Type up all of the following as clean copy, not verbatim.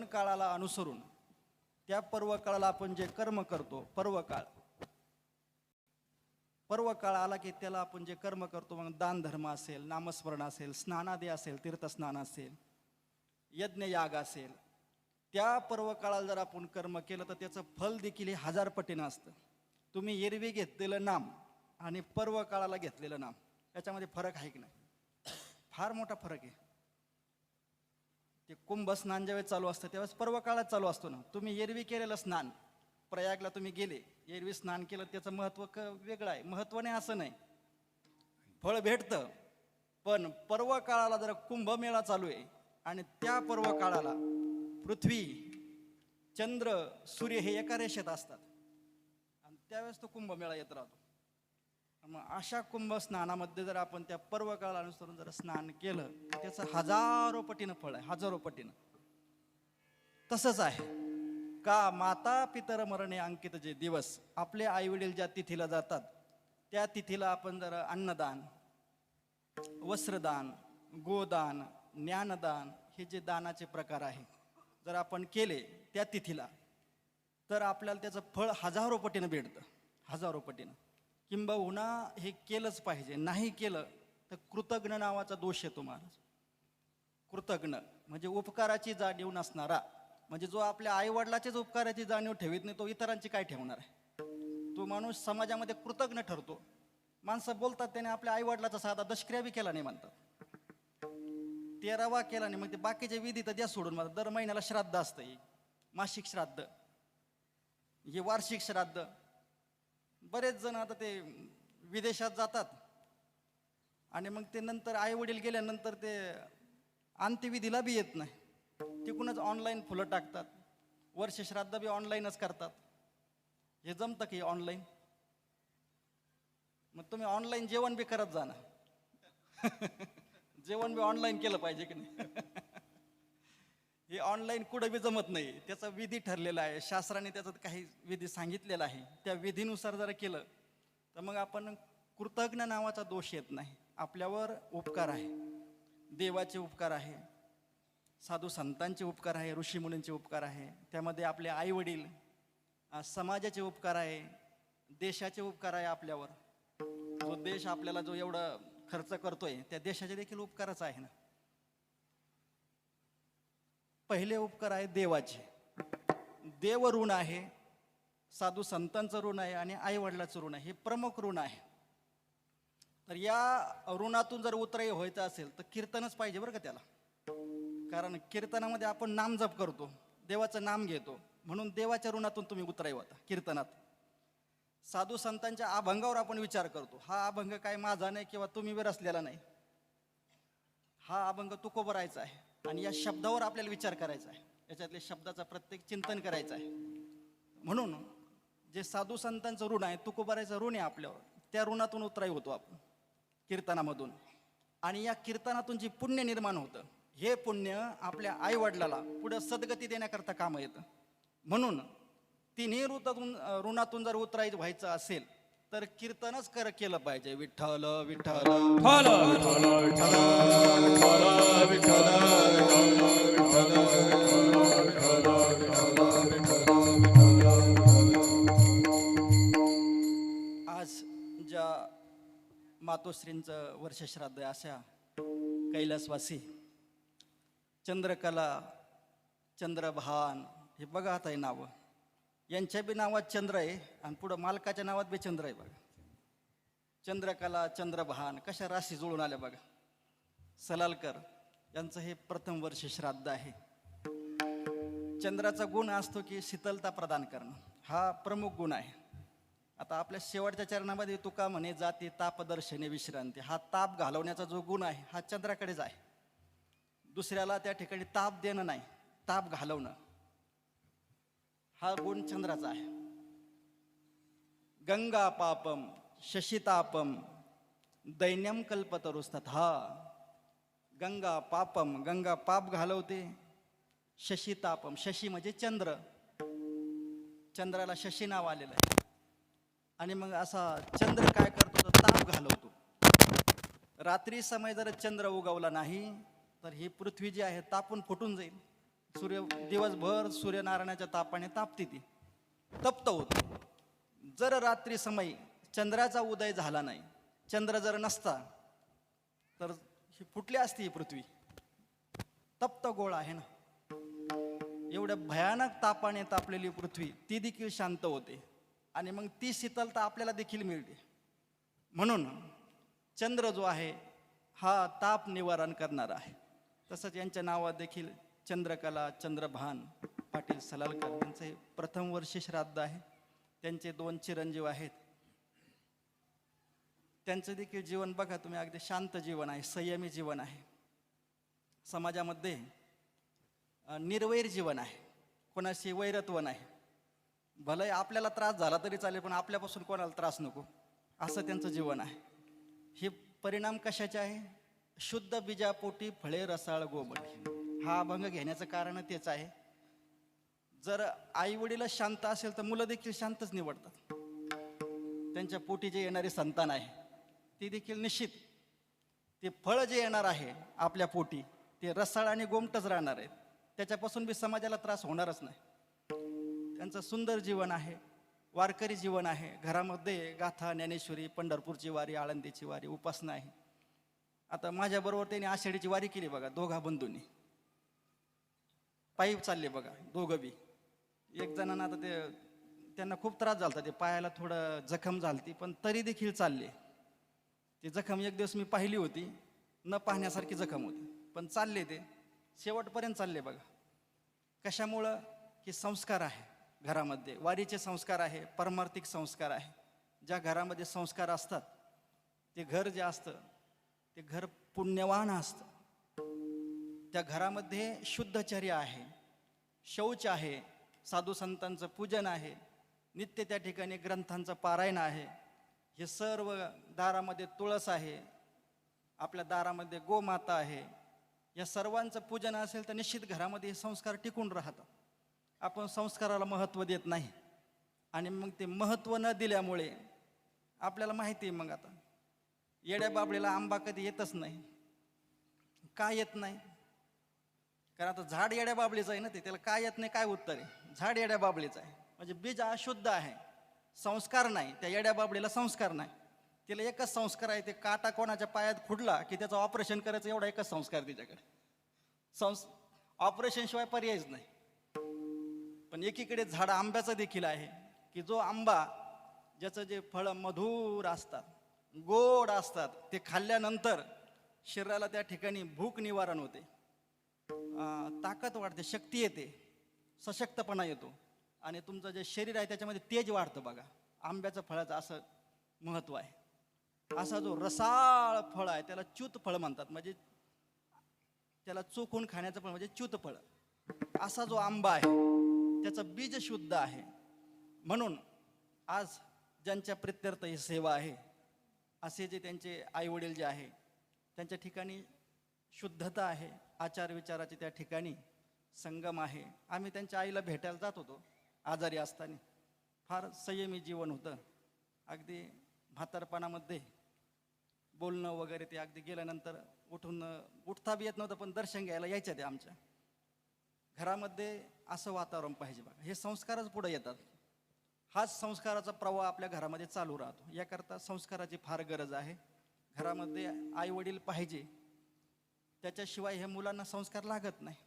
काळाला अनुसरून त्या पर्व काळाला आपण जे कर्म करतो, पर्व काळ आला की त्याला आपण जे कर्म करतो, मग दान धर्म असेल, नामस्मरण असेल, स्नानादी असेल, तीर्थस्नान असेल, यज्ञ याग असेल, त्या पर्व काळाला जर आपण कर्म केलं तर त्याचं फल देखील हे 1000 पटीनं असतं. तुम्ही एरवी घेतलेलं नाम आणि पर्व काळाला घेतलेलं नाम याच्यामध्ये फरक आहे की नाही? फार मोठा फरक आहे. ते कुंभ स्नान ज्यावेळेस चालू असतं त्यावेळेस पर्व काळात चालू असतो ना. तुम्ही एरवी केलेलं स्नान, प्रयागला तुम्ही गेले, एरवी स्नान केलं, त्याचं महत्त्व वेगळं आहे. महत्त्व नाही असं नाही, फळ भेटतं. पण पर्व काळाला जर कुंभमेळा चालू आहे आणि त्या पर्व काळाला पृथ्वी, चंद्र, सूर्य हे एका रेषेत असतात आणि त्यावेळेस तो कुंभमेळा येत राहतो. मग अशा कुंभ स्नानामध्ये जर आपण त्या पर्व काळाला अनुसरून जर स्नान केलं तर त्याचं 1000 पटीनं फळ आहे, 1000 पटीनं. तसंच आहे का माता पितर मरणे अंकित जे दिवस, आपले आई वडील ज्या तिथीला जातात त्या तिथीला आपण जर अन्नदान, वस्त्रदान, गोदान, ज्ञानदान हे जे दानाचे प्रकार आहे जर आपण केले त्या तिथीला तर आपल्याला त्याचं फळ 1000 पटीनं भेटतं, 1000 पटीनं. किंबहुना हे केलंच पाहिजे. नाही केलं तर कृतज्ञ नावाचा दोष येतो महाराज. कृतज्ञ म्हणजे उपकाराची जाणीव नसणारा, म्हणजे जो आपल्या आईवडिलाचेच उपकाराची जाणीव ठेवीत नाही तो इतरांची काय ठेवणार आहे? तो माणूस समाजामध्ये कृतज्ञ ठरतो. माणसं बोलतात त्याने आपल्या आईवडिलाचा साधा दशक्रिया बी केला नाही म्हणतात, 13वा केला नाही. मग ते बाकीचे विधी तर द्या सोडून. मला दर महिन्याला श्राद्ध असतं, मासिक श्राद्ध, हे वार्षिक श्राद्ध. बरेच जण आता ते विदेशात जातात आणि मग ते नंतर आई वडील गेल्यानंतर ते अंत्यविधीला बी येत नाही, तिकूनच ऑनलाईन फुलं टाकतात. वर्ष श्राद्ध बी ऑनलाईनच करतात. हे जमतं की ऑनलाईन? मग तुम्ही ऑनलाईन जेवण बी करत जा ना. जेवण बी ऑनलाईन केलं पाहिजे की नाही? हे ऑनलाईन कुठं बी जमत नाही. त्याचा विधी ठरलेला आहे, शास्त्राने त्याचा काही विधी सांगितलेला आहे. त्या विधीनुसार जर केलं तर मग आपण कृतज्ञ नावाचा दोष येत नाही. आपल्यावर उपकार आहे, देवाचे उपकार आहे, साधू संतांचे उपकार आहे, ऋषीमुनींचे उपकार आहे, त्यामध्ये आपले आई वडील, समाजाचे उपकार आहे, देशाचे उपकार आहे आपल्यावर. जो देश आपल्याला जो एवढा खर्च करतोय त्या देशाचे देखील उपकारच आहे ना. पहिले उपकार आहे देवाचे. देव ऋण आहे, साधू संतांचं ऋण आहे आणि आई वडिलाचं ऋण आहे. हे प्रमुख ऋण आहे. तर या ऋणातून जर उतराई व्हायचं असेल तर कीर्तनच पाहिजे बरं का त्याला. कारण कीर्तनामध्ये आपण नाम जप करतो, देवाचं नाम घेतो, म्हणून देवाच्या ऋणातून तुम्ही उतराई होता कीर्तनात. साधू संतांच्या अभंगावर आपण विचार करतो. हा अभंग काय माझा नाही किंवा तुम्ही बी रचलेला नाही, हा अभंग तुकोबरायचा आहे आणि या शब्दावर आपल्याला विचार करायचा आहे, याच्यातल्या शब्दाचा प्रत्येक चिंतन करायचं आहे. म्हणून जे साधू संतांचं ऋण आहे, तुकोबरायचं ऋण आहे आपल्यावर, त्या ऋणातून उतराई होतो आपण कीर्तनामधून. आणि या कीर्तनातून जी पुण्य निर्माण होतं, हे पुण्य आपल्या आई वडिलाला पुढं सद्गती देण्याकरता कामं येतं. म्हणून तिन्ही ऋणातून जर उतरायचं व्हायचं असेल तर कीर्तनच केलं पाहिजे. विठ्ठल विठ्ठल विठ्ठल विठ्ठल विठ्ठल विठ्ठल आज ज्या मातोश्रींचं वर्षश्राद्ध आहे, अशा कैलासवासी चंद्रकला, चंद्रभान, हे बघा आता हे नावं, यांच्या बी नावात चंद्र आहे आणि पुढं मालकाच्या नावात बी चंद्र आहे बघा. चंद्रकला, चंद्रभान कशा राशी जुळून आल्या बघा. सलालकर यांचं हे प्रथम वर्ष श्राद्ध आहे. चंद्राचा गुण असतो की शीतलता प्रदान करणं, हा प्रमुख गुण आहे. आता आपल्या शेवटच्या चरणामध्ये तुका म्हणे जाती तापदर्शने विश्रांती, हा ताप घालवण्याचा जो गुण आहे हा चंद्राकडेच आहे. दुसऱ्याला त्या ठिकाणी ताप देणं नाही, ताप घालवणं हा गुण चंद्राचा आहे. गंगा पापम शशितापम दैन्यम कल्पतरुस्तात. हा गंगा पापम, गंगा पाप घालवते. शशितापम, शशी म्हणजे चंद्र, चंद्राला शशी नाव आलेलं आहे. आणि मग असा चंद्र काय करतो तर ताप घालवतो. रात्री समय जर चंद्र उगवला नाही तर ही पृथ्वी जी आहे तापून फुटून जाईल, दिवसभर सूर्यनारायणाच्या तापाने तापते ती, तप्त होते. जर रात्री समयी चंद्राचा उदय झाला नाही, चंद्र जर नसता तर ही फुटली असती ही पृथ्वी. तप्त गोळ आहे ना, एवढ्या भयानक तापाने तापलेली पृथ्वी ती देखील शांत होते आणि मग ती शीतलता आपल्याला देखील मिळते. म्हणून चंद्र जो आहे हा ताप निवारण करणारा आहे. तसंच यांच्या नावात देखील चंद्रकला चंद्रभान पाटील सलालकर यांचं हे प्रथम वर्षी श्राद्ध आहे. त्यांचे 2 चिरंजीव आहेत. त्यांचं देखील जीवन बघा तुम्ही, अगदी शांत जीवन आहे, संयमी जीवन आहे. समाजामध्ये निर्वैर जीवन आहे, कोणाशी वैरत्व नाही. भले आपल्याला त्रास झाला तरी चालेल, पण आपल्यापासून कोणाला त्रास नको, असं त्यांचं जीवन आहे. हे परिणाम कशाचे आहे? शुद्ध बीजापोटी फळे रसाळ गोबडी. हा अभंग घेण्याचं कारण तेच आहे. जर आई वडील शांत असेल तर मुलं देखील शांतच निवडतात. त्यांच्या पोटी जे येणारे संतान आहे ती देखील निश्चित, ते फळ जे येणार आहे आपल्या पोटी ते रसाळ आणि गोमटच राहणार आहेत. त्याच्यापासून बी समाजाला त्रास होणारच नाही. त्यांचं सुंदर जीवन आहे, वारकरी जीवन आहे. घरामध्ये गाथा, ज्ञानेश्वरी, पंढरपूरची वारी, आळंदीची वारी, उपासना आहे. आता माझ्याबरोबर त्यांनी आषाढीची वारी केली बघा, दोघा बंधूंनी पायी चालले बघा, दोघं बी. एक जणांना आता त्यांना खूप त्रास झाला, ते पायाला थोडं जखम झालती, पण तरी देखील चालले. ती जखम एक दिवस मी पाहिली होती, न पाहण्यासारखी जखम होती, पण चालले ते शेवटपर्यंत चालले बघा. कशामुळं? की संस्कार आहे घरामध्ये, वारीचे संस्कार आहे, परमार्थिक संस्कार आहे. ज्या घरामध्ये संस्कार असतात ते घर जे असतं ते घर पुण्यवान असतं. त्या घरामध्ये शुद्धचर्य आहे, शौच आहे, साधू संतांचं पूजन आहे, नित्य त्या ठिकाणी ग्रंथांचं पारायण आहे. हे सर्व दारामध्ये तुळस आहे, आपल्या दारामध्ये गोमाता आहे. या सर्वांचं पूजन असेल तर निश्चित घरामध्ये हे संस्कार टिकून राहतात. आपण संस्काराला महत्त्व देत नाही आणि मग ते महत्त्व न दिल्यामुळे आपल्याला माहिती आहे, मग आता येड्या बाबळीला आंबा कधी येतच नाही. का येत नाही? कारण आता झाड येड्या बाबळीचं आहे ना, ते त्याला काय येत नाही, काय उत्तर आहे? झाड येड्या बाबळीचं आहे, म्हणजे बीज अशुद्ध आहे, संस्कार नाही. त्या येड्या बाबळीला संस्कार नाही. तिला एकच संस्कार आहे, ते काटा कोणाच्या पायात खुडला की त्याचं ऑपरेशन करायचं, एवढा एकच संस्कार तिच्याकडे. ऑपरेशन शिवाय पर्यायच नाही. पण एकीकडे झाड आंब्याचं देखील आहे, की जो आंबा, ज्याचं जे फळं मधुर असतात, गोड असतात, ते खाल्ल्यानंतर शरीराला त्या ठिकाणी भूक निवारण होते, ताकद वाढते, शक्ती येते, सशक्तपणा येतो आणि तुमचं जे शरीर आहे त्याच्यामध्ये तेज वाढतं बघा. आंब्याचं फळाचं असं महत्त्व आहे. असा जो रसाळ फळ आहे त्याला च्युत फळ म्हणतात, म्हणजे त्याला चोखून खाण्याचं फळ म्हणजे च्युत फळ. असा जो आंबा आहे त्याचं बीज शुद्ध आहे. म्हणून आज ज्यांच्या प्रित्यर्थ ही सेवा आहे, असे जे त्यांचे आईवडील जे आहे त्यांच्या ठिकाणी शुद्धता आहे, आचार विचाराचे त्या ठिकाणी संगम आहे. आम्ही त्यांच्या आईला भेटायला जात होतो आजारी असताना. फार संयमी जीवन होतं. अगदी म्हातारपणामध्ये बोलणं वगैरे ते अगदी गेल्यानंतर उठता बी येत नव्हतं, पण दर्शन घ्यायला यायच्या ते आमच्या घरामध्ये. असं वातावरण पाहिजे बघा. हे संस्कारच पुढे येतात. हाच संस्काराचा प्रवाह आपल्या घरामध्ये चालू राहतो. याकरता संस्काराची फार गरज आहे. घरामध्ये आई वडील पाहिजे, त्याच्याशिवाय हे मुलांना संस्कार लागत नाही.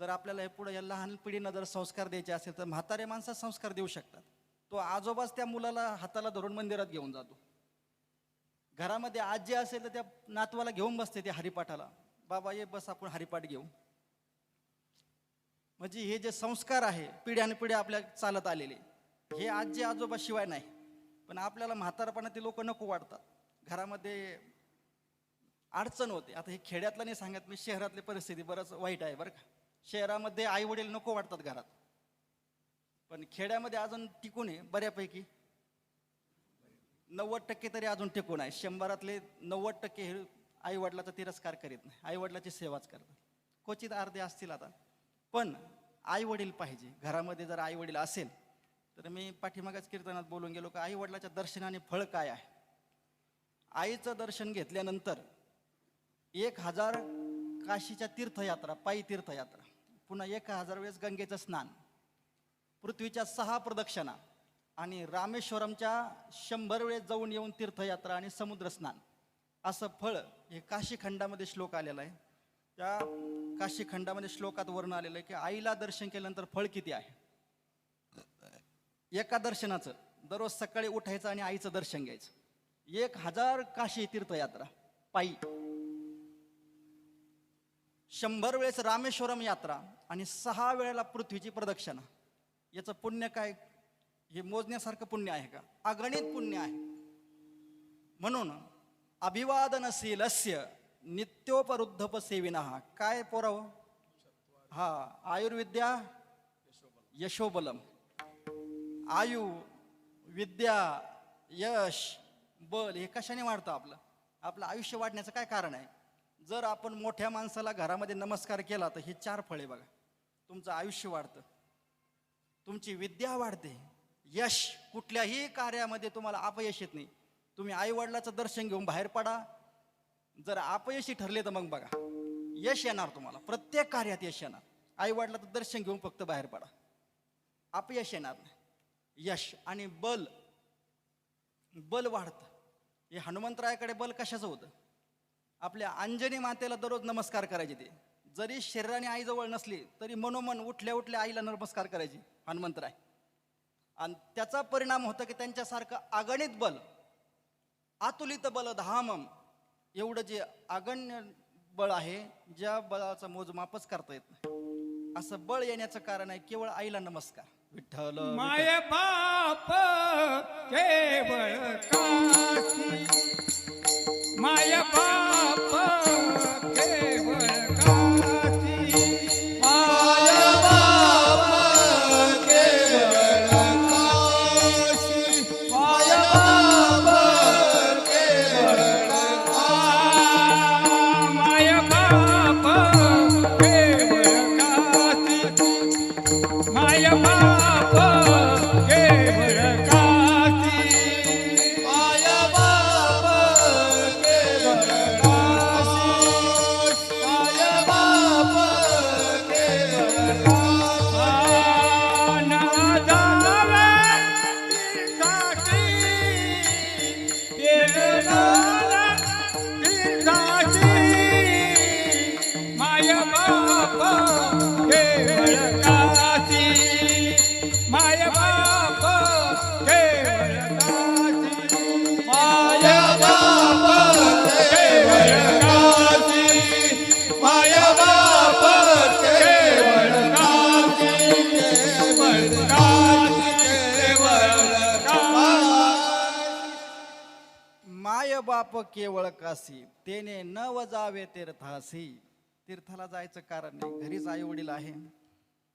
जर आपल्याला हे पुढे या लहान पिढींना जर संस्कार द्यायचे असेल तर म्हातारे माणसं संस्कार देऊ शकतात. तो आजोबाच त्या मुलाला हाताला धरून मंदिरात घेऊन जातो. घरामध्ये आजी असेल तर त्या नातवाला घेऊन बसते ते हरिपाठाला, बाबा ये बस आपण हरिपाठ घेऊ. म्हणजे हे जे संस्कार आहे पिढ्यानपिढ्या आपल्या चालत आलेले, हे आजी आजोबा शिवाय नाही. पण आपल्याला म्हातारपणात ते लोक नको वाटतात. घरामध्ये अडचण होते. आता हे खेड्यातलं नाही सांगत मी, शहरातली परिस्थिती बरंच वाईट आहे बरं का. शहरामध्ये आई वडील नको वाटतात घरात, पण खेड्यामध्ये अजून टिकून आहे बऱ्यापैकी. 90% तरी अजून टिकून आहे. 100रातले 90% हे आई वडिलाचा तिरस्कार करीत नाही, आई वडिलाची सेवाच करतात. क्वचित अर्धे असतील आता, पण आई वडील पाहिजे घरामध्ये. जर आई वडील असेल तर मी पाठीमागच कीर्तनात बोलून गेलो का, आई वडिलाच्या दर्शनाने फळ काय आहे. आईचं दर्शन घेतल्यानंतर 1000 काशीच्या तीर्थयात्रा, पायी तीर्थयात्रा पुन्हा 1000 वेळेस गंगेचं स्नान, पृथ्वीच्या 6 प्रदक्षिणा आणि रामेश्वरमच्या 100 वेळेस जाऊन येऊन तीर्थयात्रा आणि समुद्र स्नान, असं फळ हे काशी खंडामध्ये श्लोक आलेला आहे. त्या काशी खंडामध्ये श्लोकात वर्णन आलेलं आहे की आईला दर्शन केल्यानंतर फळ किती आहे. एका दर्शनाचं दररोज सकाळी उठायचं आणि आईचं दर्शन घ्यायचं. 1000 काशी तीर्थयात्रा पायी, 100 वेळेस रामेश्वरम यात्रा आणि 6 वेळेला पृथ्वीची प्रदक्षिणा. याचं पुण्य काय, हे मोजण्यासारखं पुण्य आहे का? अगणित पुण्य आहे. म्हणून अभिवादनशीलस्य नित्योपरुद्धप सेविनः. काय पोराव? हा, आयुर्विद्या यशोबलम. आयु, विद्या, यश, बल हे कशाने वाढतं? आपलं आयुष्य वाढण्याचं काय कारण आहे? जर आपण मोठ्या माणसाला घरामध्ये नमस्कार केला तर हे 4 फळे बघा. तुमचं आयुष्य वाढतं, तुमची विद्या वाढते, यश, कुठल्याही कार्यामध्ये तुम्हाला अपयश येत नाही. तुम्ही आई वडिलाचं दर्शन घेऊन बाहेर पडा, जर अपयशी ठरले तर मग बघा यश येणार तुम्हाला, प्रत्येक कार्यात यश येणार. आई वडिलाचं दर्शन घेऊन फक्त बाहेर पडा, अपयश येणार नाही. यश आणि बल वाढतं. हे हनुमंतरायाकडे बल कशाचं होतं? आपल्या अंजनी मातेला दररोज नमस्कार करायचे. ते जरी शरीराने आईजवळ नसली तरी मनोमन उठल्या उठल्या आईला नमस्कार करायचे हनुमंतराय. आणि त्याचा परिणाम होता की त्यांच्यासारखं अगणित बल, अतुलित बल धामम, एवढं जे अगण्य बळ आहे, ज्या बळाचं मोजमापच करता येत नाही, असं बळ येण्याचं कारण आहे केवळ आईला नमस्कार. विठ्ठल माय बाप केवळ काशी, माय बाप केवळ काशी, माय बाप केवळ काशी, माय बाप केवळ काशी, माय बाप केवळ काशी, माय बाप केवळ काशी, माय बाप केवळ काशी, माय बाप केवळ काशी. ना जावे तीर्थाची, केदारा तीर्थाची, माय बाप केवळ काशी, माय बाप केवळ काशी, माय बाप केवळ काशी, माय बाप केवळ काशी, केवळ काशी, केवळ काशी. माय बाप केवळ काशी, तेने न वजावे तीर्थासी. तीर्थाला जायचं कारण नाही, घरीच आई वडील आहे.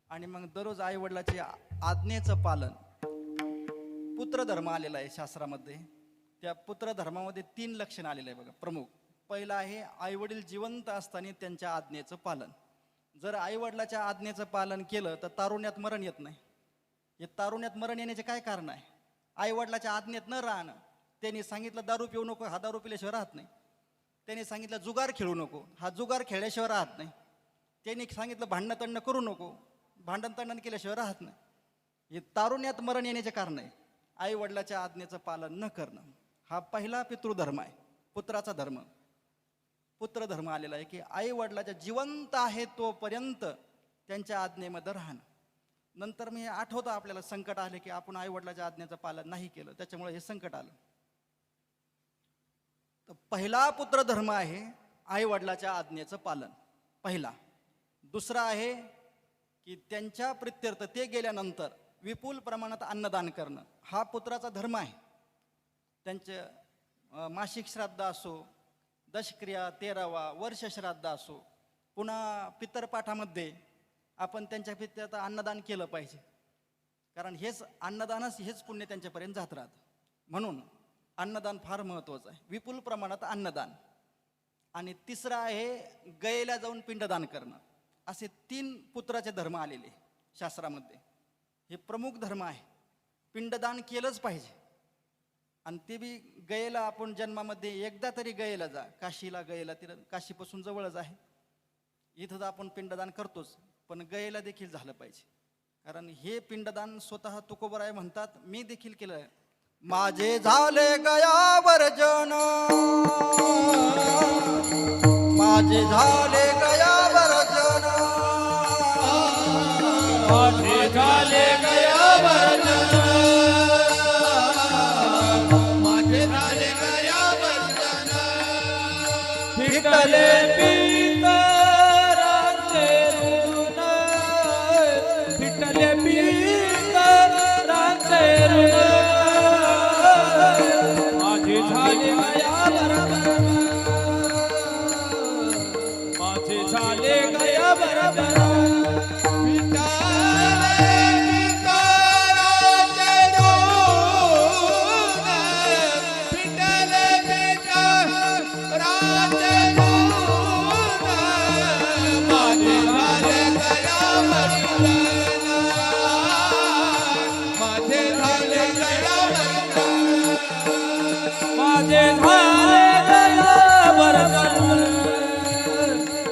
आणि मग दररोज आई वडिलाचे आज्ञेचं पालन. पुत्रधर्म आलेला आहे शास्त्रामध्ये. त्या पुत्रधर्मामध्ये 3 लक्षण आलेलं आहे बघा प्रमुख. पहिलं आहे आई वडील जिवंत असताना त्यांच्या आज्ञेचं पालन. जर आई वडिलाच्या आज्ञेचं पालन केलं तर तारुण्यात मरण येत नाही. हे तारुण्यात मरण येण्याचे काय कारण आहे? आई वडिलाच्या आज्ञेत न राहणं. त्यांनी सांगितलं दारू पिऊ नको, हा दारू पिल्याशिवाय राहत नाही. त्यांनी सांगितलं जुगार खेळू नको, हा जुगार खेळल्याशिवाय राहत नाही. त्यांनी सांगितलं भांडणं तंडणं करू नको, भांडण तंडण केल्याशिवाय राहत नाही. हे तारुण्यात मरण येण्याचे कारण आहे आई वडिलाच्या आज्ञेचं पालन न करणं. हा पहिला पितृधर्म आहे, पुत्राचा धर्म. पुत्रधर्म आलेला आहे की आई वडिलाच्या जिवंत आहे तोपर्यंत त्यांच्या आज्ञेमध्ये राहणं. नंतर मी आठवतं आपल्याला संकट आले की आपण आई वडिलाच्या आज्ञेचं पालन नाही केलं, त्याच्यामुळे हे संकट आलं. तर पहिला पुत्रधर्म आहे आई वडिलाच्या आज्ञेचं पालन, पहिला. दुसरा आहे की त्यांच्या प्रित्यर्थ ते गेल्यानंतर विपुल प्रमाणात अन्नदान करणं, हा पुत्राचा धर्म आहे. त्यांचे मासिक श्राद्ध असो, दशक्रिया 13वा, वर्ष श्राद्ध असो, पुन्हा पितरपाठामध्ये आपण त्यांच्या पित्यर्थ अन्नदान केलं पाहिजे. कारण हेच अन्नदानच, हेच पुण्य त्यांच्यापर्यंत जात राहतं. म्हणून अन्नदान फार महत्त्वाचं आहे, विपुल प्रमाणात अन्नदान. आणि तिसरं आहे गयेला जाऊन पिंडदान करणं. असे 3 पुत्राचे धर्म आलेले शास्त्रामध्ये. हे प्रमुख धर्म आहे, पिंडदान केलंच पाहिजे. आणि ते बी गयेला आपण जन्मामध्ये एकदा तरी गयेला जा, काशीला गयेला, तिला काशीपासून जवळच आहे, इथं तर आपण पिंडदान करतोच. पण गयेला देखील झालं पाहिजे. कारण हे पिंडदान स्वतः तुकोबराय म्हणतात, मी देखील केलं आहे. माझे झाले गयावर जन, माझे झाले गयावर जन, माझे झाले गयावर जन, माझे झाले गयावर जन, फिटले पितरांचे ऋण, फिटले पितरांचे ऋण, माझे झाले गयावर जन, माझे झाले गयावर जन. माझे झाले गयावर जन,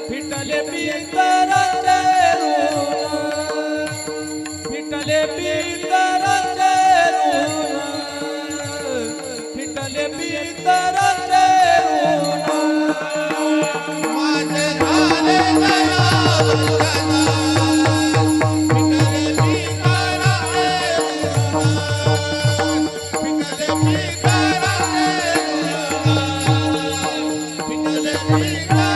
फिटले पितरांचे ऋण, फिटले पितरांचे ऋण, फिटले पितरांचे ऋण. माझे झाले गयावर जन, फिटले पितरांचे ऋण, फिटले पितरांचे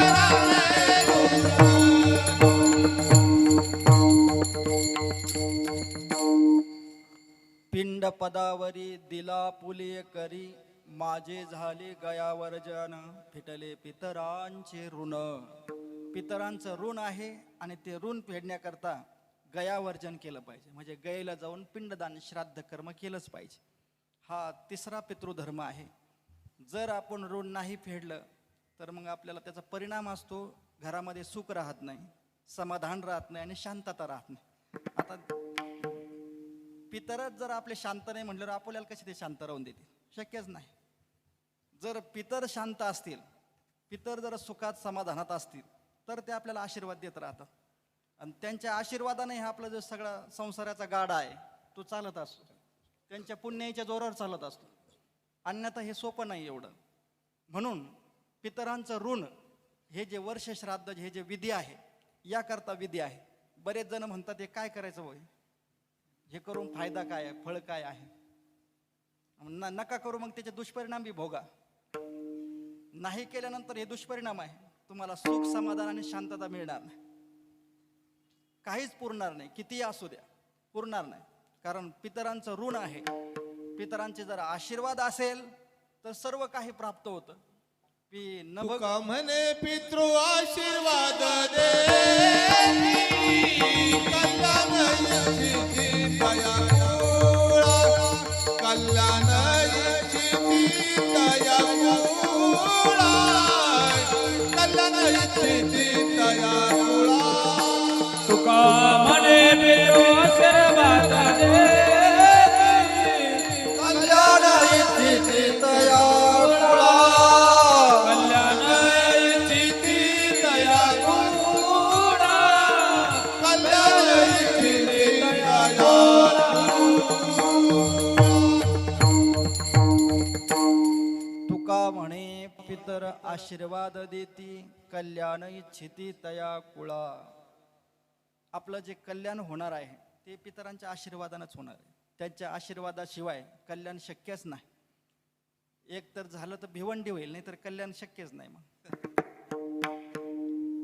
पिंड पदावरी दिला पुलिय करी, माझे झाले गयावर जन, फिटले पितरांचे ऋण. पितरांचं ऋण आहे आणि ते ऋण फेडण्याकरता गयावर्जन केलं पाहिजे. म्हणजे गयेला जाऊन पिंडदान श्राद्ध कर्म केलंच पाहिजे. हा तिसरा पितृधर्म आहे. जर आपण ऋण नाही फेडलं तर मग आपल्याला त्याचा परिणाम असतो, घरामध्ये सुख राहत नाही, समाधान राहत नाही आणि शांतता राहत नाही. आता पितरच जर आपले शांत नाही म्हटल्यावर आपल्याला कसे ते शांत राहून देतील? शक्यच नाही. जर पितर शांत असतील, पितर जर सुखात समाधानात असतील तर ते आपल्याला आशीर्वाद देत राहतात आणि त्यांच्या आशीर्वादाने हा आपला जो सगळा संसाराचा गाडा आहे तो चालत असतो, त्यांच्या पुण्याच्या जोरावर चालत असतो. अन्यथा हे सोपं नाही एवढं. म्हणून पितरांचं ऋण हे जे वर्ष श्राद्ध हे जे विधी आहे, याकरता विधी आहे. बरेच जण म्हणतात हे काय करायचं होय, हे करून फायदा काय आहे, फळ काय आहे? नका करू, मग त्याचे दुष्परिणाम बी भोगा. नाही केल्यानंतर हे दुष्परिणाम आहे, तुम्हाला सुख समाधान आणि शांतता मिळणार नाही, काहीच पुरणार नाही, कितीही असू द्या पुरणार नाही. कारण पितरांचं ऋण आहे. पितरांचे जर आशीर्वाद असेल तर सर्व काही प्राप्त होतं. तुका म्हणे पितृ आशीर्वाद दे, कल्याण इच्छिती दया कुळा, कल्याण इच्छिती दया कुळा, कल्याण इच्छिती दया कुळा. तुका म्हणे पितृ आशीर्वाद दे, कल्याण इच्छिती दया कुळा, कल्याण इच्छिती दया कुळा, कल्याण इच्छिती दया तुका म्हणे पितर आशीर्वाद देती, कल्याण इच्छिती तया कुळा. आपलं जे कल्याण होणार आहे ते पितरांच्या आशीर्वादानंच होणार आहे. त्यांच्या आशीर्वादाशिवाय कल्याण शक्यच नाही. एक तर झालं तर भिवंडी होईल, नाही तर कल्याण शक्यच नाही. मग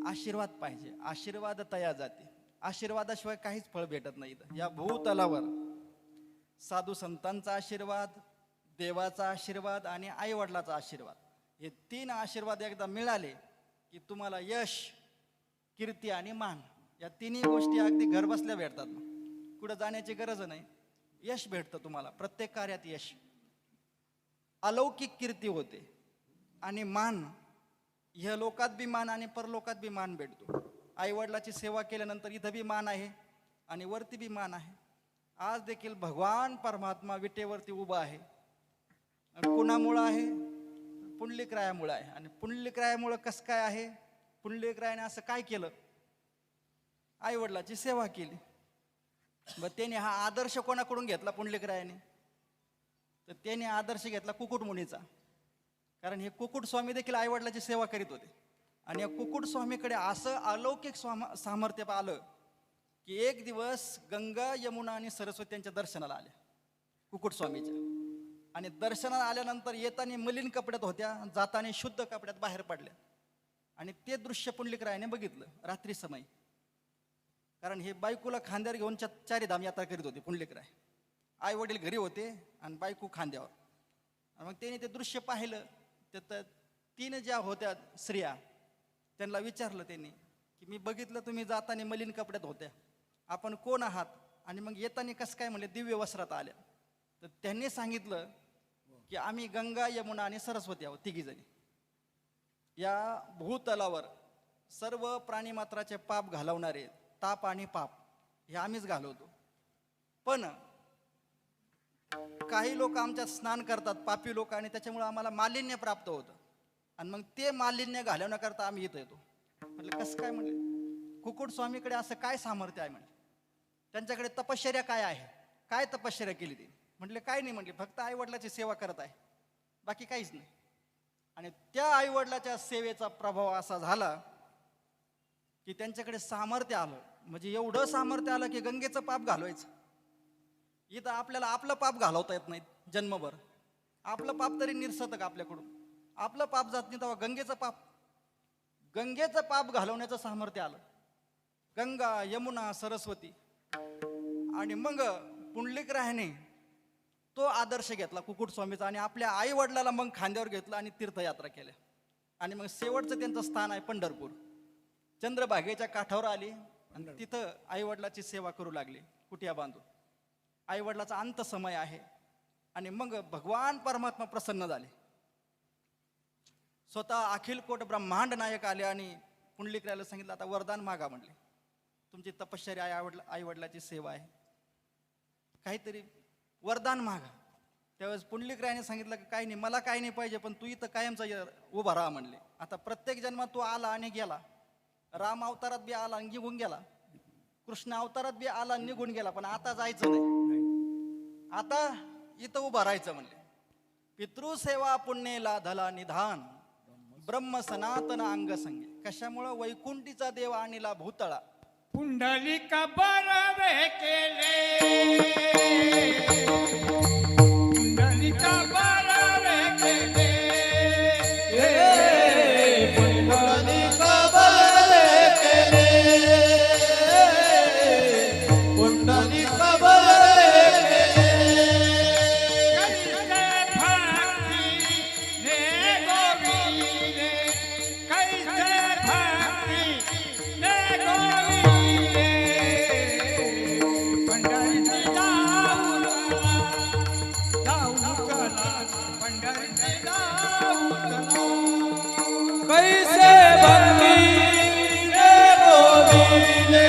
आशीर्वाद पाहिजे, आशीर्वाद तया जाते. आशीर्वादाशिवाय काहीच फळ भेटत नाही. या भूतलावर साधू संतांचा आशीर्वाद, देवाचा आशीर्वाद आणि आईवडिलाचा आशीर्वाद, हे तीन आशीर्वाद एकदा मिळाले की तुम्हाला यश, कीर्ती आणि मान, या तिन्ही गोष्टी अगदी घरबसल्या भेटतात. मग कुठं जाण्याची गरज नाही, यश भेटतं तुम्हाला, प्रत्येक कार्यात यश, अलौकिक कीर्ती होते आणि मान, ह्या लोकात बी मान आणि परलोकात बी मान भेटतो. आईवडिलाची सेवा केल्यानंतर इथं बी मान आहे आणि वरती बी मान आहे. आज देखील भगवान परमात्मा विटेवरती उभा आहे. कुणामुळं आहे? पुंडलिकरायामुळं आहे. आणि पुंडलिकरायामुळं कसं काय आहे? पुंडलिकरायाने असं काय केलं? आई वडिलाची सेवा केली. मग त्याने हा आदर्श कोणाकडून घेतला पुंडलिकरायाने? तर त्याने आदर्श घेतला कुकुट मुनीचा. कारण हे कुकुट स्वामी देखील आई वडिलाची सेवा करीत होते. आणि या कुकुट स्वामीकडे असं अलौकिक सामर्थ्य आलं की एक दिवस गंगा, यमुना आणि सरस्वती यांच्या दर्शनाला आल्या कुकुट स्वामीच्या. आणि दर्शनाला आल्यानंतर येताना मलिन कपड्यात होत्या, जाताना शुद्ध कपड्यात बाहेर पडल्या. आणि ते दृश्य पुंडलिकरायाने बघितलं रात्री समय. कारण हे बायकोला खांद्यावर घेऊन चारीधाम यात्रा करीत होते पुंडलिकराय. आई वडील घरी होते आणि बायको खांद्यावर. आणि मग त्याने ते दृश्य पाहिलं. तर तीन ज्या होत्या स्त्रिया, त्यांना विचारलं त्यांनी की मी बघितलं तुम्ही जाताना मलिन कपड्यात होत्या, आपण कोण आहात? आणि मग येताना कसं काय म्हणले दिव्य वस्त्रात आल्या? तर त्यांनी सांगितलं की आम्ही गंगा, यमुना आणि सरस्वती आहोत, तिघीजणी. या भूतलावर सर्व प्राणीमात्राचे पाप घालवणारे, ताप आणि पाप हे आम्हीच घालवतो. पण काही लोक आमच्यात स्नान करतात, पापी लोक, आणि त्याच्यामुळे आम्हाला मालिन्य प्राप्त होतं. आणि मग ते मालिन्य घालवण्याकरता आम्ही इथं येतो. म्हटलं कसं काय? म्हणले कुकुट स्वामीकडे असं काय सामर्थ्य आहे? म्हणले त्यांच्याकडे तपश्चर्या काय आहे? काय तपश्चर्या केली ती? म्हटले काय नाही. म्हटले फक्त आई वडिलाची सेवा करत आहे, बाकी काहीच नाही. आणि त्या आई वडिलाच्या सेवेचा प्रभाव असा झाला की त्यांच्याकडे सामर्थ्य आलं. म्हणजे एवढं सामर्थ्य आलं की गंगेचं पाप घालवायचं. इथं आपल्याला आपलं पाप घालवता येत नाहीत जन्मभर. आपलं पाप तरी निरसतं का आपल्याकडून? आपलं पाप जात नाही, तेव्हा गंगेचं पाप घालवण्याचं सामर्थ्य आलं. गंगा, यमुना, सरस्वती. आणि मग पुंडलिकरायाने तो आदर्श घेतला कुकुट स्वामीचा आणि आपल्या आई वडिलाला मग खांद्यावर घेतलं आणि तीर्थयात्रा केल्या. आणि मग शेवटचं त्यांचं स्थान आहे पंढरपूर. चंद्रभागेच्या काठावर आली आणि तिथं आई वडिलाची सेवा करू लागली कुटिया बांधून. आई वडिलाचा अंत समय आहे. आणि मग भगवान परमात्मा प्रसन्न झाले. स्वतः अखिल कोट ब्रह्मांड नायक आले आणि पुंडलिकरायाला सांगितलं आता वरदान मागा. म्हणले तुमची तपश्चर्या आहे, आई वडिलाची सेवा आहे, काहीतरी वरदान मागा. त्यावेळेस पुंडलिकरायाने सांगितलं की काही नाही, मला काही नाही पाहिजे, पण तू इथं कायमचा उभा राहा. म्हणले आता प्रत्येक जन्मात तू आला आणि गेला. राम अवतारात बी आला आणि निघून गेला, कृष्ण अवतारात बी आला आणि निघून गेला, पण आता जायचं नाही, आता इथं उभं राहायचं. म्हणले पितृसेवा पुण्येला धला निधान, ब्रह्म सनातन अंग संगे. कशामुळं? वैकुंठीचा देव आणिला भूतळा. पुंडलिक बरवे केले, पुंडलिक बरवे केले, पुंडलिक बरवे केले, पुंडलिक बरवे केले. कैसे भक्ती ने गोविंदे, कैसे भक्ती ने गोविंदे. पंढरीची जाऊ कला, पंढरीची जाऊ कला. कैसे भक्ती ने गोविंदे,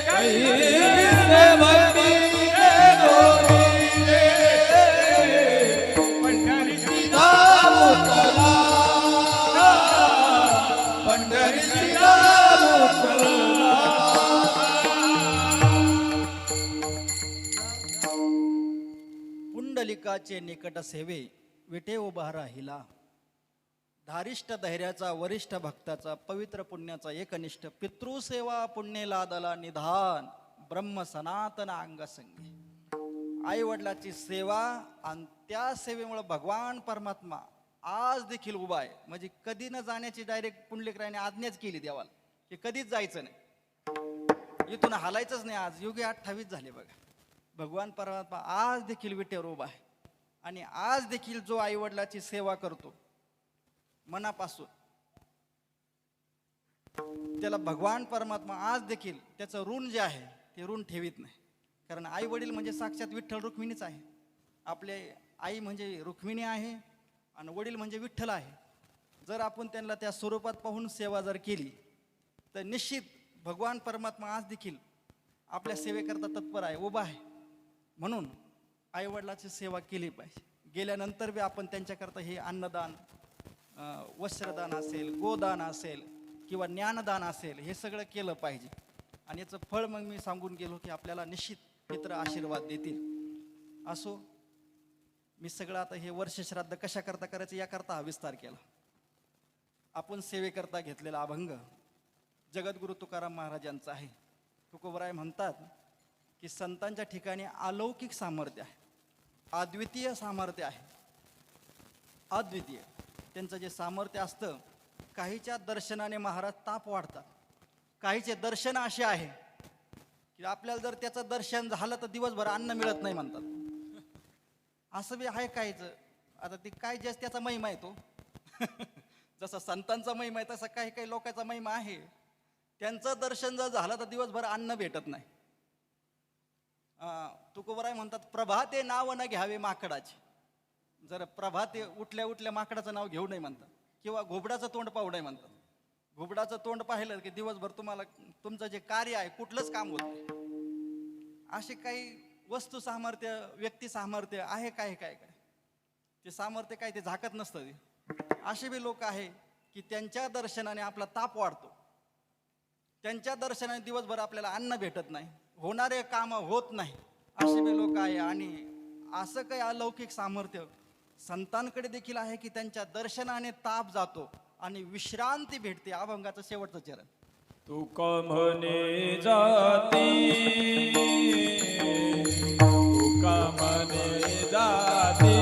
कैसे भक्ती ने गोविंदे. पंढरीची जाऊ चला, पंढरीची जाऊ चला. पुंडलिकाचे निकट सेवे विटे उभा राहिला. धारिष्ट धैर्याचा, वरिष्ठ भक्ताचा, पवित्र पुण्याचा एकनिष्ठ. पितृसेवा पुण्येला दला निधान, ब्रह्म सनातन अंगसंगी. आई वडिलाची सेवा आणि त्या सेवेमुळे भगवान परमात्मा आज देखील उभा आहे. म्हणजे कधी न जाण्याची डायरेक्ट पुंडलिकरायाने आज्ञाच केली देवाला की कधीच जायचं नाही, इथून हालायचंच नाही. आज युगे 28 झाले बघा. भगवान परमात्मा आज देखील विटेवर उभा आहे. आणि आज देखील जो आई वडिलाची सेवा करतो मनापासून, त्याला भगवान परमात्मा आज देखील त्याचं ऋण जे आहे ते ऋण ठेवीत नाही. कारण आई वडील म्हणजे साक्षात विठ्ठल रुक्मिणीच आहे. आपले आई म्हणजे रुक्मिणी आहे आणि वडील म्हणजे विठ्ठल आहे. जर आपण त्यांना त्या स्वरूपात पाहून सेवा जर केली तर निश्चित भगवान परमात्मा आज देखील आपल्या सेवेकरता तत्पर आहे, उभा आहे. म्हणून आई वडिलाची सेवा केली पाहिजे. गेल्यानंतर बी आपण त्यांच्याकरता हे अन्नदान, वस्त्रदान असेल, गोदान असेल किंवा ज्ञानदान असेल, हे सगळं केलं पाहिजे. आणि याचं फळ मग मी सांगून गेलो की आपल्याला निश्चित मित्र आशीर्वाद देतील. असो, मी सगळं आता हे वर्ष श्राद्ध कशा करता करायचं याकरता हा विस्तार केला. आपण सेवेकरता घेतलेला अभंग जगद्गुरु तुकाराम महाराजांचा आहे. तुकोबराय म्हणतात की संतांच्या ठिकाणी अलौकिक सामर्थ्य आहे, अद्वितीय सामर्थ्य आहे. अद्वितीय त्यांचं जे सामर्थ्य असतं, काहीच्या दर्शनाने महाराज ताप वाढतात. काहीचे दर्शन असे आहे की आपल्याला जर त्याचं दर्शन झालं तर दिवसभर अन्न मिळत नाही म्हणतात. असं बी आहे काहीच. आता ते काय जे त्याचा महिमा आहे तो जसा संतांचा महिमा आहे तसा काही काही लोकांचा महिमा आहे. त्यांचं दर्शन जर झालं तर दिवसभर अन्न भेटत नाही. तुकोबराय म्हणतात प्रभाते नाव न घ्यावे माकडाचे. जर प्रभाते उठल्या उठल्या माकडाचं नाव घेऊ नये म्हणतात, किंवा घोबडाचं तोंड पाहू नये म्हणतात. घोबडाचं तोंड पाहिलं की दिवसभर तुम्हाला तुमचं जे कार्य आहे कुठलंच काम होत नाही. असे काही वस्तू सामर्थ्य, व्यक्ती सामर्थ्य आहे काय काय काय ते सामर्थ्य काय ते झाकत नसतं ते. असे बी लोक आहे की त्यांच्या दर्शनाने आपला ताप वाढतो. त्यांच्या दर्शनाने दिवसभर आपल्याला अन्न भेटत नाही, होणारे काम होत नाही. असे बी लोक आहे. आणि असं काही अलौकिक सामर्थ्य संतांकडे देखील आहे की त्यांच्या दर्शनाने ताप जातो आणि विश्रांती भेटते. अभंगाचं शेवटचं चरण. तुका म्हणे जाती, तुका म्हणे जाती,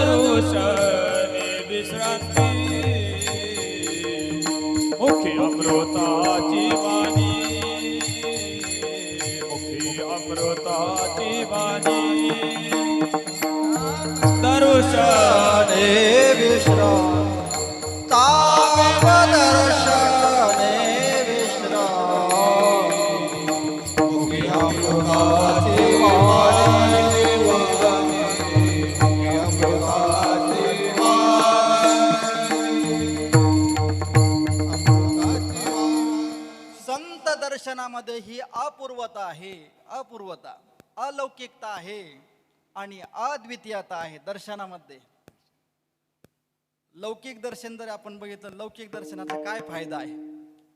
तापदरुषणे विश्रांती, मुखी अमृताची वाणी, मुखी अमृताची वाणी, दरुषणे विश्राम ताप दर्शने विश्राम, मुखी अमृताची वाणी, दर्शनामध्ये ही अपूर्वता आहे, अपूर्वता, अलौकिकता आहे आणि अद्वितीयता आहे दर्शनामध्ये. लौकिक दर्शन जर आपण बघितलं, लौकिक दर्शनाचा काय फायदा आहे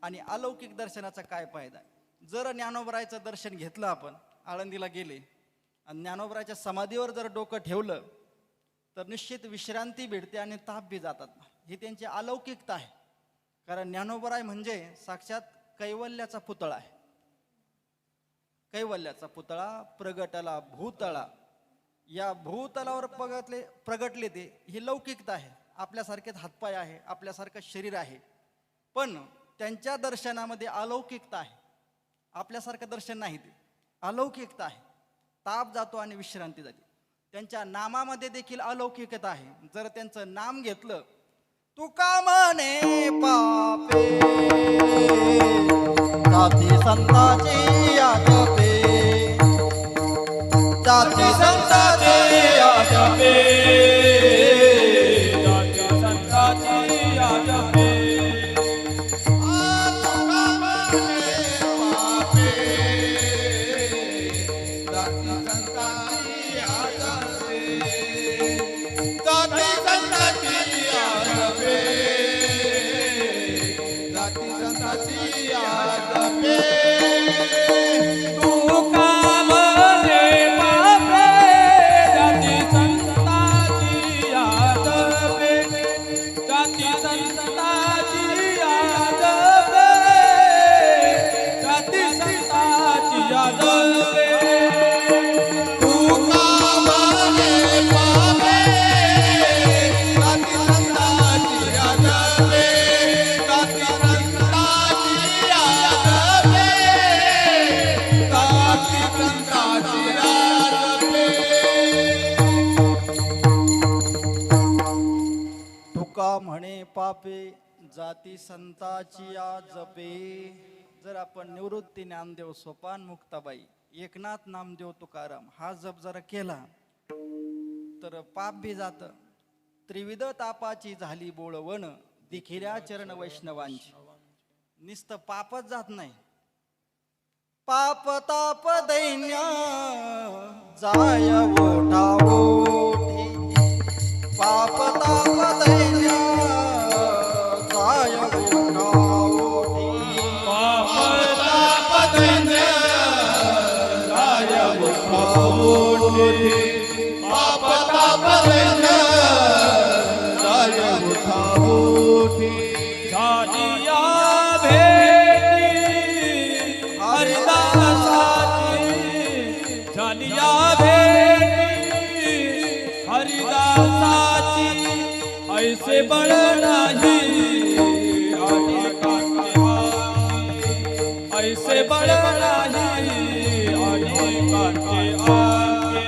आणि अलौकिक दर्शनाचा काय फायदा आहे. जर ज्ञानोबरायचं दर्शन घेतलं, आपण आळंदीला गेले आणि ज्ञानोबरायच्या समाधीवर जर डोकं ठेवलं तर निश्चित विश्रांती भेटते आणि ताप बी जातात. ही त्यांची अलौकिकता आहे. कारण ज्ञानोबराय म्हणजे साक्षात कैवल्याचा पुतळा आहे. कैवल्याचा पुतळा प्रगटला भूतळा. या भूतलावर प्रगटले ते, ही लौकिकता आहे. आपल्यासारखेच हातपाय आहे, आपल्यासारखं शरीर आहे, पण त्यांच्या दर्शनामध्ये अलौकिकता आहे. आपल्यासारखं दर्शन नाही, ते अलौकिकता आहे. ताप जातो आणि विश्रांती जाते. त्यांच्या नामामध्ये देखील अलौकिकता आहे. जर त्यांचं नाम घेतलं, तुका म्हणे पापे जाती संताची आजपे, जाती संताची आजपे, जाती संताची आजपे, पापे जाती संताची आ जपे. जर आपण निवृत्ती ज्ञानदेव सोपान मुक्ताबाई एकनाथ नामदेव तुकाराम हा जप जरा केला तर पाप बी जात. त्रिविध तापाची झाली बोळवण दिखिऱ्या चरण वैष्णवांची. नुसतं पापच जात नाही, पाप ताप दैन्य जाय ओठा ओठी. पाप ताप दैन्य जाय ओठा ओठी. झालिया भेटी हरिदासाची, झालिया भेटी हरिदासाची. ऐसे बळ नाही ऐसे बळ नाही आणि कांचे आगे.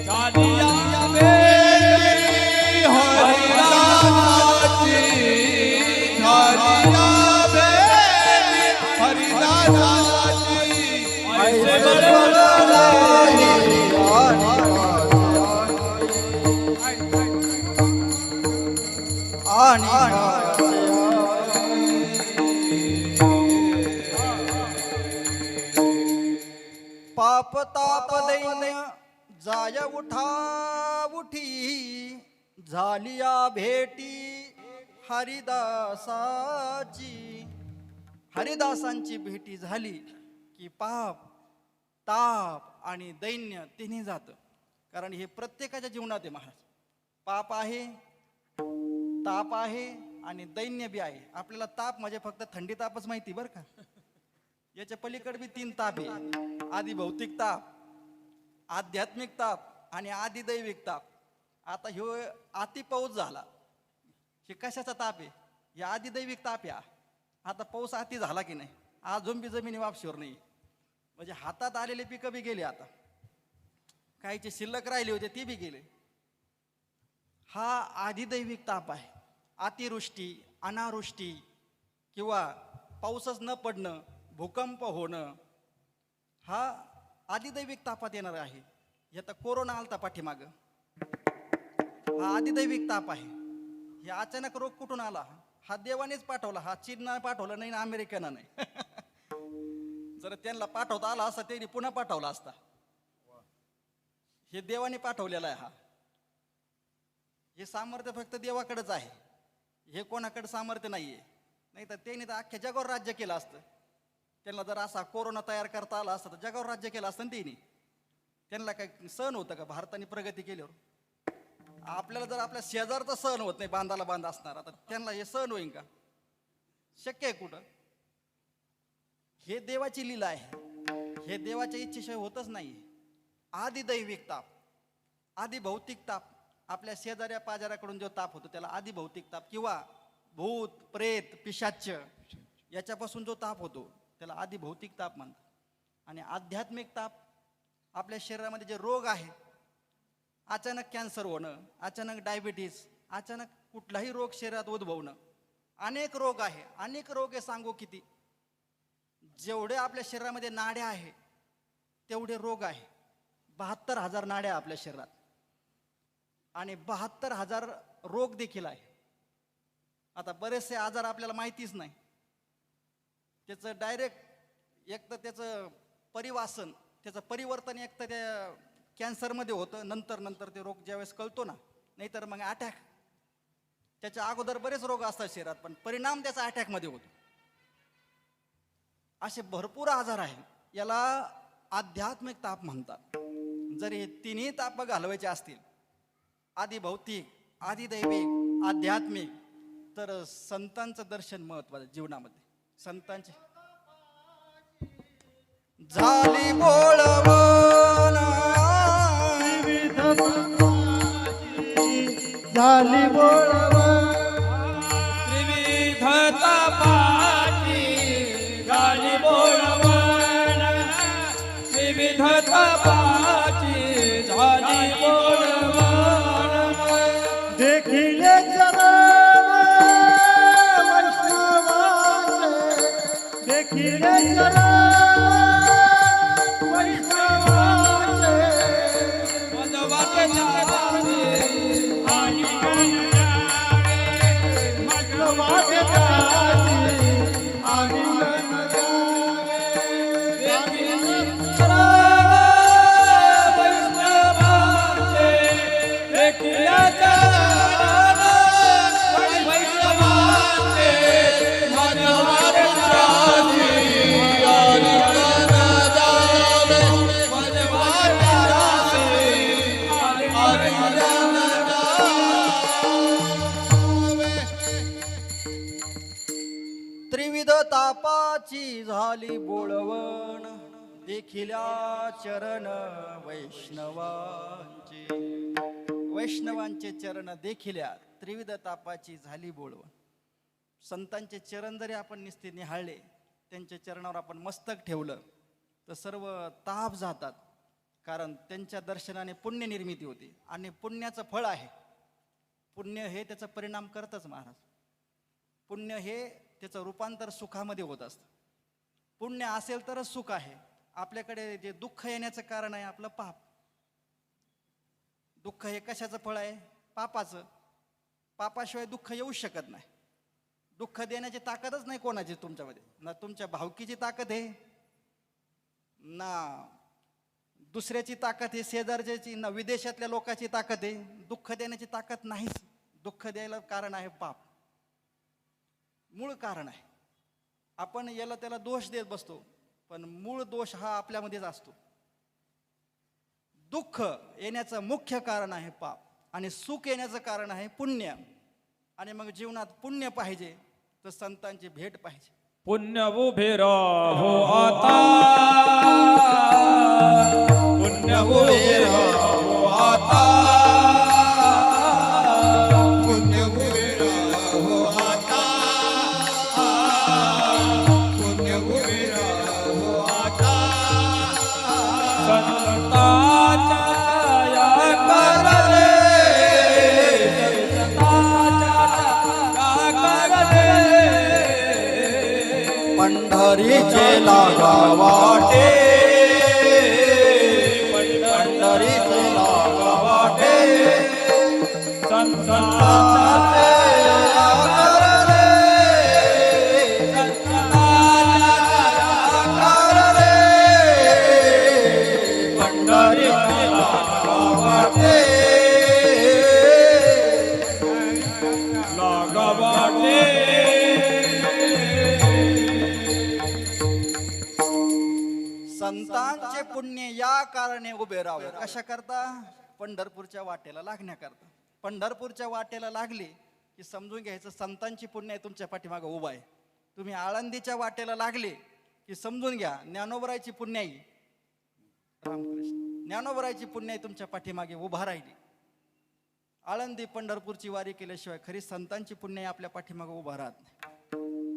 झालिया भेटी हरिदासाची, ऐसे बळ पाप ताप दैन्य जाय उठा उठी. झालिया भेटी हरिदासाची. हरिदासांची भेटी झाली की पाप ताप आणि दैन्य तिन्ही जातं. कारण हे प्रत्येकाच्या जीवनात आहे महाराज. पाप आहे, ताप आहे आणि दैन्य बी आहे. आपल्याला ताप म्हणजे फक्त थंडी तापच माहिती बरं का. याच्या पलीकडे बी 3 ताप आहे. आधी भौतिक ताप, आध्यात्मिक ताप आणि आधी दैविक ताप. आता ह्यो अति पाऊस झाला, हे कशाचा ताप आहे? हे आधी दैविक ताप आहे. आता पाऊस अति झाला की नाही, अजून बी जमिनी वापशीवर नाही. म्हणजे हातात आलेले पिकं बी गेले, आता काहीचे शिल्लक राहिले होते ते बी गेले. हा आधी दैविक ताप आहे. अतिवृष्टी, अनावृष्टी किंवा पाऊसच न पडणं, भूकंप होणं, हा आदिदैविक तापात येणार आहे. आता कोरोना आलता पाठीमाग, हा आदिदैविक ताप आहे. हे अचानक रोग कुठून आला? हा देवानेच पाठवला. हा चीननं पाठवला नाही ना अमेरिकेनं नाही. जर त्यांना पाठवता आला असता त्यांनी पुन्हा पाठवला असता. हे देवाने पाठवलेला आहे. हे सामर्थ्य फक्त देवाकडेच आहे. हे कोणाकडे सामर्थ्य नाहीये. नाही तर त्यांनी तर अख्ख्या जगावर राज्य केलं असतं. त्यांना जर असा कोरोना तयार करता आला असता तर जगावर राज्य केलं असतं ना त्यांनी. त्यांना काय सहन होतं का भारताने प्रगती केल्यावर? आपल्याला जर आपल्या शेजारचं सहन होत नाही, बांधाला बांध असणार, आता त्यांना हे सहन होईन का? शक्य आहे कुठं? हे देवाची लीला आहे. हे देवाच्या इच्छेशिवाय होतच नाही. आधी दैविक ताप, आधी भौतिक ताप. आपल्या शेजाऱ्या पाजाऱ्याकडून जो ताप होतो त्याला आधी भौतिक ताप किंवा भूत प्रेत पिशाच याच्यापासून जो ताप होतो त्याला आधी भौतिक ताप म्हणतात. आणि आध्यात्मिक ताप आपल्या शरीरामध्ये जे रोग आहे, अचानक कॅन्सर होणं, अचानक डायबिटीज, अचानक कुठलाही रोग शरीरात उद्भवणं, अनेक रोग आहे. अनेक रोग आहे, सांगू किती? जेवढे आपल्या शरीरामध्ये नाड्या आहे तेवढे रोग आहे. 72,000 नाड्या आपल्या शरीरात आणि 72,000 रोग देखील आहे. आता बरेचसे आजार आपल्याला माहितीच नाही. त्याचं डायरेक्ट एक तर त्याचं परिवासन, त्याचं परिवर्तन एक तर त्या कॅन्सरमध्ये होतं, नंतर ते रोग ज्यावेळेस कळतो ना, नाहीतर मग अटॅक. त्याच्या अगोदर बरेच रोग असतात शरीरात पण परिणाम त्याचा अटॅकमध्ये होतो. असे भरपूर आजार आहेत. याला आध्यात्मिक ताप म्हणतात. जर हे तिन्ही ताप घालवायचे असतील, आधी भौतिक, आधी दैविक, आध्यात्मिक, तर संतांचं दर्शन महत्वाचं जीवनामध्ये. संतांचे झाली बोळवण, झाली बोळवण, त्रिविध तापाची झाली बोळवण, त्रिविध तापाची झाली बोळवण. देखिले चरण वैष्णवांचे देखिल्या चरण वैष्णवांचे मजवार राजे हरी मजवार राजे त्रिविध तापाची झाली बोळवण देखिल्या चरण वैष्णवांचे वैष्णवांचे चरण देखिल्या त्रिविध तापाची झाली बोळवण. संतांचे चरण जरी आपण निस्ते निहाळले, त्यांच्या चरणावर आपण मस्तक ठेवलं तर सर्व ताप जातात. कारण त्यांच्या दर्शनाने पुण्य निर्मिती होते आणि पुण्याचं फळ आहे. पुण्य हे त्याचा परिणाम करतच महाराज. पुण्य हे त्याचं रूपांतर सुखामध्ये होत असतं. पुण्य असेल तरच सुख आहे. आपल्याकडे जे दुःख येण्याचं कारण आहे आपलं पाप. दुःख हे कशाचं फळ आहे? पापाचं. पापाशिवाय दुःख येऊ शकत नाही. दुःख देण्याची ताकदच नाही कोणाची तुमच्यामध्ये. ना तुमच्या भावकीची ताकद आहे, ना दुसऱ्याची ताकद आहे, शेजारच्याची, ना विदेशातल्या लोकांची ताकद आहे. दुःख देण्याची ताकद नाहीच. दुःख द्यायला कारण आहे पाप. मूळ कारण आहे. आपण याला त्याला दोष देत बसतो, पण मूळ दोष हा आपल्यामध्येच असतो. दुःख येण्याचं मुख्य कारण आहे पाप आणि सुख येण्याचं कारण आहे पुण्य. आणि मग जीवनात पुण्य पाहिजे तर संतांची भेट पाहिजे. पुण्य उभे राहो आता, पुण्य उभे राहो आता, पुण्य उभे राहो आता, पुण्य उभे राहो आता. संतांच्या या करले, संतांच्या या करले, पंढरीचे लागा वाटे, पंढरीचे लागा वाटे, संतांचे या करले, संतांच्या या करले, पंढरीचे लागा वाटे, लागा वाटे. संतांचे पुण्य या कारणे उभे राहावे. कशा करता? पंढरपूरच्या वाटेला लागण्याकरता. पंढरपूरच्या वाटेला लागली की समजून घ्यायचं संतांची पुण्य आहे तुमच्या पाठीमागे उभा आहे. तुम्ही आळंदीच्या वाटेला लागले की समजून घ्या ज्ञानोबरायची पुण्याई, रामकृष्ण, ज्ञानोबरायची पुण्याई तुमच्या पाठीमागे उभा राहिली. आळंदी पंढरपूरची वारी केल्याशिवाय खरी संतांची पुण्याई आपल्या पाठीमागे उभा राहत नाही.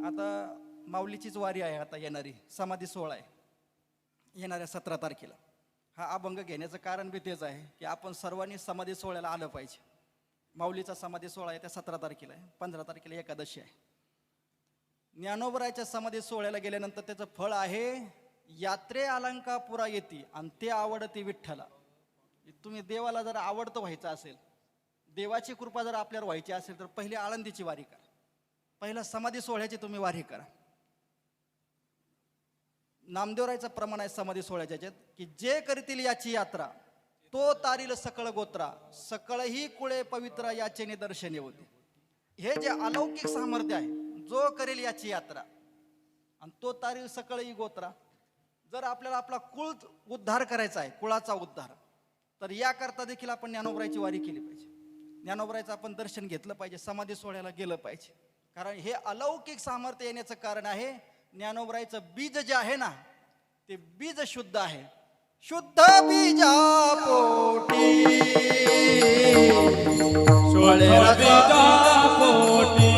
आता माऊलीचीच वारी आहे आता येणारी, समाधी सोहळा आहे येणाऱ्या 17 तारखेला. हा अभंग घेण्याचं कारण बी तेच आहे की आपण सर्वांनी समाधी सोहळ्याला आलं पाहिजे. माऊलीचा समाधी सोहळा आहे त्या 17 तारखेला आहे. 15 तारखेला एकादशी आहे. ज्ञानोबरायच्या समाधी सोहळ्याला गेल्यानंतर त्याचं फळ आहे यात्रे अलंकापुरा येती आणि ते आवडते विठ्ठला. तुम्ही देवाला जर आवडतं व्हायचं असेल, देवाची कृपा जर आपल्यावर व्हायची असेल तर पहिले आळंदीची वारी करा. पहिला समाधी सोहळ्याची तुम्ही वारी करा. नामदेवरायचं प्रमाण आहे समाधी सोहळ्याच्या याच्यात की जे करतील याची यात्रा तो तारील सकळ गोत्रा, सकळही कुळे पवित्रा याचे निदर्शने होते. हे जे अलौकिक सामर्थ्य आहे, जो करेल याची यात्रा आणि तो तारील सकळही गोत्रा. जर आपल्याला आपला कुळ उद्धार करायचा आहे, कुळाचा उद्धार, तर याकरता देखील आपण ज्ञानोबरायची वारी केली पाहिजे. ज्ञानोबरायचं आपण दर्शन घेतलं पाहिजे, समाधी सोहळ्याला गेलं पाहिजे. कारण हे अलौकिक सामर्थ्य येण्याचं कारण आहे ज्ञानोबरायचं बीज जे आहे ना ते बीज शुद्ध आहे. शुद्ध बीजा पोटी शुद्ध बीजा पोटी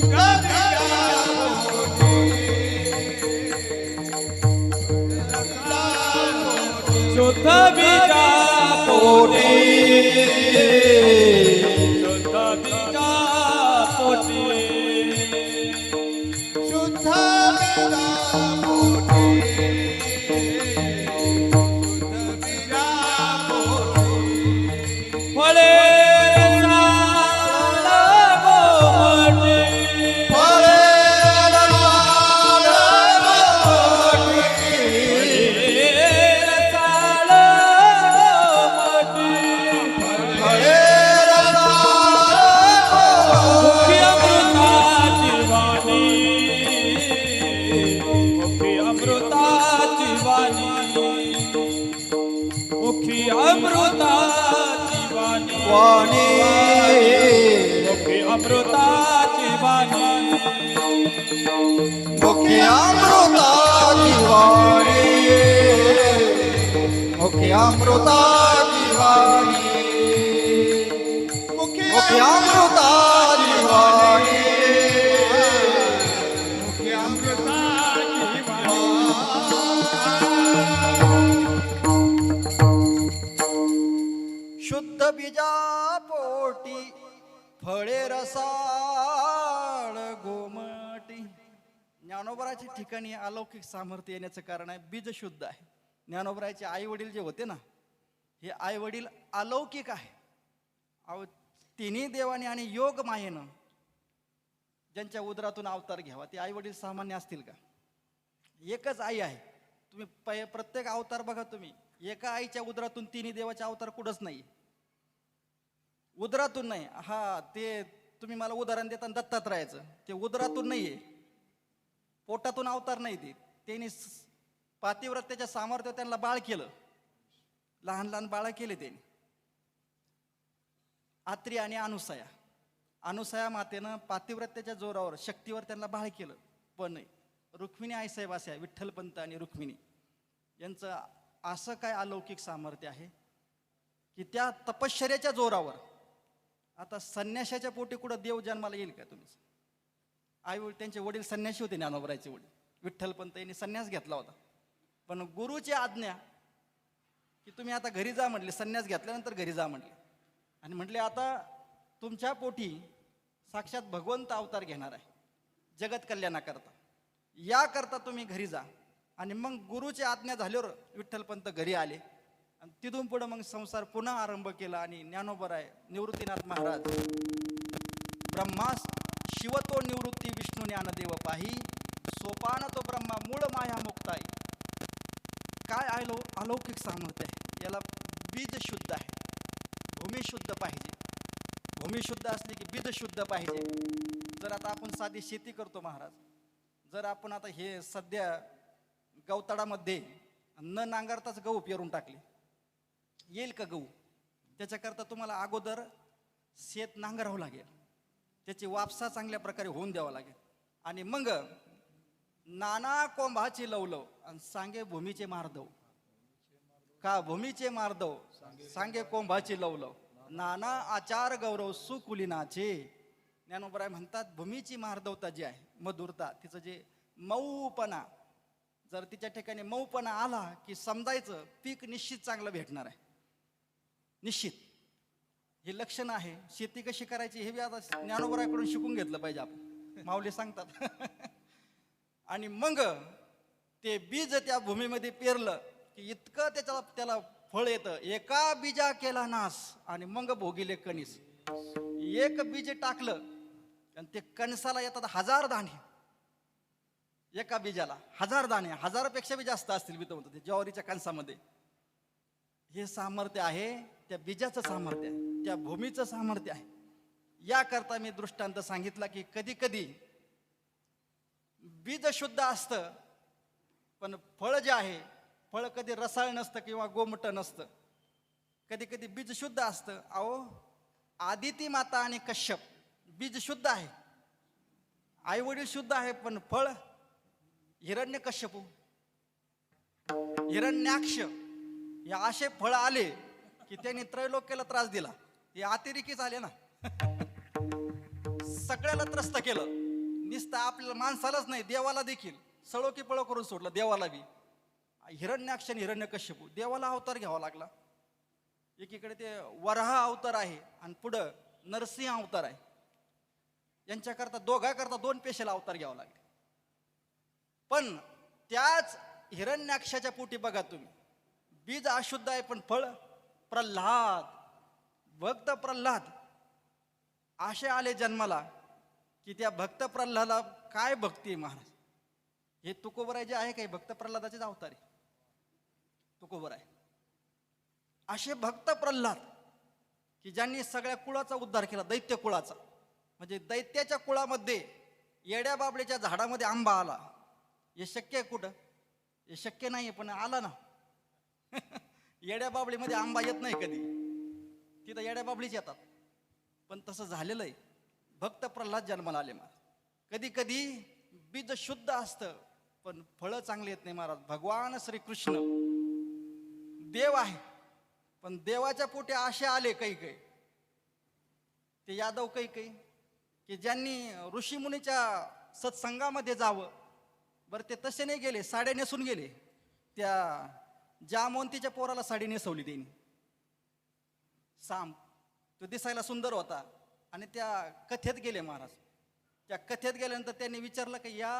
शुद्ध बीजा पोटी शुद्ध बीजा पोटी शुद्ध बीजा पोटी शुद्ध बीजा पोटी फळे साला गोमटी फळे साला गोमटी मुखी अमृताची वाणी मुखी अमृताची वाणी वाणी मुखी अमृताची वाणी मुखी अमृताची वाणी मुखी अमृताची वाणी मुखी अमृताची वाणी मुखी अमृताची वाणी शुद्ध बीजा पोटी फळे रसाळ गोमटी. ज्ञानोबराच्या ठिकाणी अलौकिक सामर्थ्य येण्याचं कारण आहे बीज शुद्ध आहे. ज्ञानोबराचे आई वडील जे होते ना, हे आई वडील अलौकिक आहे. अहो, तिन्ही देवाने आणि योग मायेनं ज्यांच्या उदरातून अवतार घ्यावा ते आई वडील सामान्य असतील का? एकच आई आहे. तुम्ही प्रत्येक अवतार बघा तुम्ही, एका आईच्या उदरातून तिन्ही देवाचे अवतार कुठंच नाही. उदरातून नाही. हा, ते तुम्ही मला उदाहरण देता दत्तात्रयाचं, ते उदरातून नाहीये, पोटातून अवतार नाही. ते त्यांनी पातिव्रत्याच्या सामर्थ्य त्यांना बाळ केलं, लहान लहान बाळ केले त्यांनी. आत्री आणि अनुसया मातेनं पातिव्रत्याच्या जोरावर शक्तीवर त्यांना बाळ केलं. पण रुक्मिणी आईसाहेब असे आहे, विठ्ठलपंत आणि रुक्मिणी यांचं असं काय अलौकिक सामर्थ्य आहे की त्या तपश्चर्याच्या जोरावर. आता संन्याशाच्या पोटी कुठं देव जन्माला येईल का? तुम्ही आई वडील, त्यांचे वडील संन्याशी होते, ज्ञानोबराचे वडील विठ्ठलपंत यांनी संन्यास घेतला होता. पण गुरुची आज्ञा की तुम्ही आता घरी जा म्हटले, संन्यास घेतल्यानंतर घरी जा म्हटले. आणि म्हटले आता तुमच्या पोटी साक्षात भगवंत अवतार घेणार आहे जगत कल्याणाकरता, याकरता तुम्ही घरी जा. आणि मग गुरुची आज्ञा झाल्यावर विठ्ठलपंत घरी आले आणि तिथून पुढं मग संसार पुन्हा आरंभ केला. आणि ज्ञानोबराय निवृत्तीनाथ महाराज, ब्रह्मास शिवतो निवृत्ती विष्णू ज्ञानदेव पाही, सोपान तो ब्रह्मा मूळ माया मुक्ताई. काय अलौकिक सामर्थ्य आहे. याला बीज शुद्ध आहे, भूमी शुद्ध पाहिजे. भूमी शुद्ध असली की बीज शुद्ध पाहिजे. जर आता आपण साधी शेती करतो महाराज, जर आपण आता हे सध्या गवताळामध्ये न नांगरताच गहू पेरून टाकले, येईल का गहू? त्याच्याकरता तुम्हाला अगोदर शेत नांगरावं लागेल, त्याची वापसा चांगल्या प्रकारे होऊन द्यावा लागेल. आणि मग नाना कोंभाची लवलव आणि सांगे भूमीचे मार्दव. का भूमीचे मार्दव सांगे कोंभाची लवलव, नाना आचार गौरव सुकुलीनाचे. ज्ञानोबराय म्हणतात भूमीची मार्दवता जी आहे, मधुरता, तिचं जे मऊपणा, जर तिच्या ठिकाणी मऊपणा आला की समजायचं पीक निश्चित चांगलं भेटणार आहे. निश्चित हे लक्षण आहे. शेती कशी करायची हे बी आता ज्ञानोबरायकडून शिकून घेतलं पाहिजे आपण, माऊली सांगतात. आणि मग ते बीज त्या भूमीमध्ये पेरलं की इतकं त्याला फळ येतं. एका बीजा केला नाश आणि मग भोगिले कणीस. एक बीज टाकलं आणि ते कणसाला येतात 1000 दाणे. एका बीजाला 1000 दाणे, 1000पेक्षा बी जास्त असतील मी तर म्हणतो ते ज्वारीच्या कणसामध्ये. हे सामर्थ्य आहे, त्या बीजाचं सामर्थ्य आहे, त्या भूमीचं सामर्थ्य आहे. याकरता मी दृष्टांत सांगितला की कधी कधी बीज शुद्ध असतं पण फळ जे आहे, फळ कधी रसाळ नसतं किंवा गोमट नसतं. कधी कधी बीज शुद्ध असतं. अहो, आदिती माता आणि कश्यप बीज शुद्ध आहे, आई वडील शुद्ध आहे, पण फळ हिरण्यकश्यपू, हिरण्याक्ष हे असे फळ आले की त्यांनी त्रैलोक्याला त्रास दिला. हे अतिरेकीच आले ना. सगळ्याला त्रस्त केलं. नुसतं आपल्याला माणसालाच नाही, देवाला देखील सळो की पळो करून सोडलं. देवाला बी हिरण्याक्ष आणि हिरण्यकश्यपू, देवाला अवतार घ्यावा लागला. एकीकडे ते वराह अवतार आहे आणि पुढं नरसिंह अवतार आहे. यांच्याकरता दोघाकरता 2 पेशल अवतार घ्यावा लागले. पण त्याच हिरण्याक्षाच्या पोटी बघा तुम्ही, बीज अशुद्ध आहे पण फळ प्रल्हाद, भक्त प्रल्हाद असे आले जन्माला की त्या भक्त प्रल्हादाला काय भक्ती आहे महाराज. हे तुकोबराय जे आहे काही भक्त प्रल्हादाचेच अवतार आहे. तुकोबराय असे भक्त प्रल्हाद की ज्यांनी सगळ्या कुळाचा उद्धार केला, दैत्य कुळाचा. म्हणजे दैत्याच्या कुळामध्ये येड्या बाबळीच्या झाडामध्ये आंबा आला, हे शक्य आहे कुठं? हे शक्य नाही, पण आला ना. येड्या बाबळीमध्ये आंबा येत नाही कधी, तिथं येड्या बाबळीच येतात. पण तसं झालेलं आहे. भक्त प्रल्हाद जन्माला आले महाराज. कधी कधी बीज शुद्ध असतं पण फळं चांगली येत नाही महाराज. भगवान श्रीकृष्ण देव आहे, पण देवाच्या पोटी असे आले काही काही, ते यादव काही काही, की ज्यांनी ऋषीमुनीच्या सत्संगामध्ये जावं. बरं, ते तसे नाही गेले, साड्या नेसून गेले. त्या जामवंतीच्या पोराला साडी नेसवली त्यांनी. साम तो दिसायला सुंदर होता आणि त्या कथेत गेले महाराज. त्या कथेत गेल्यानंतर त्यांनी विचारलं की या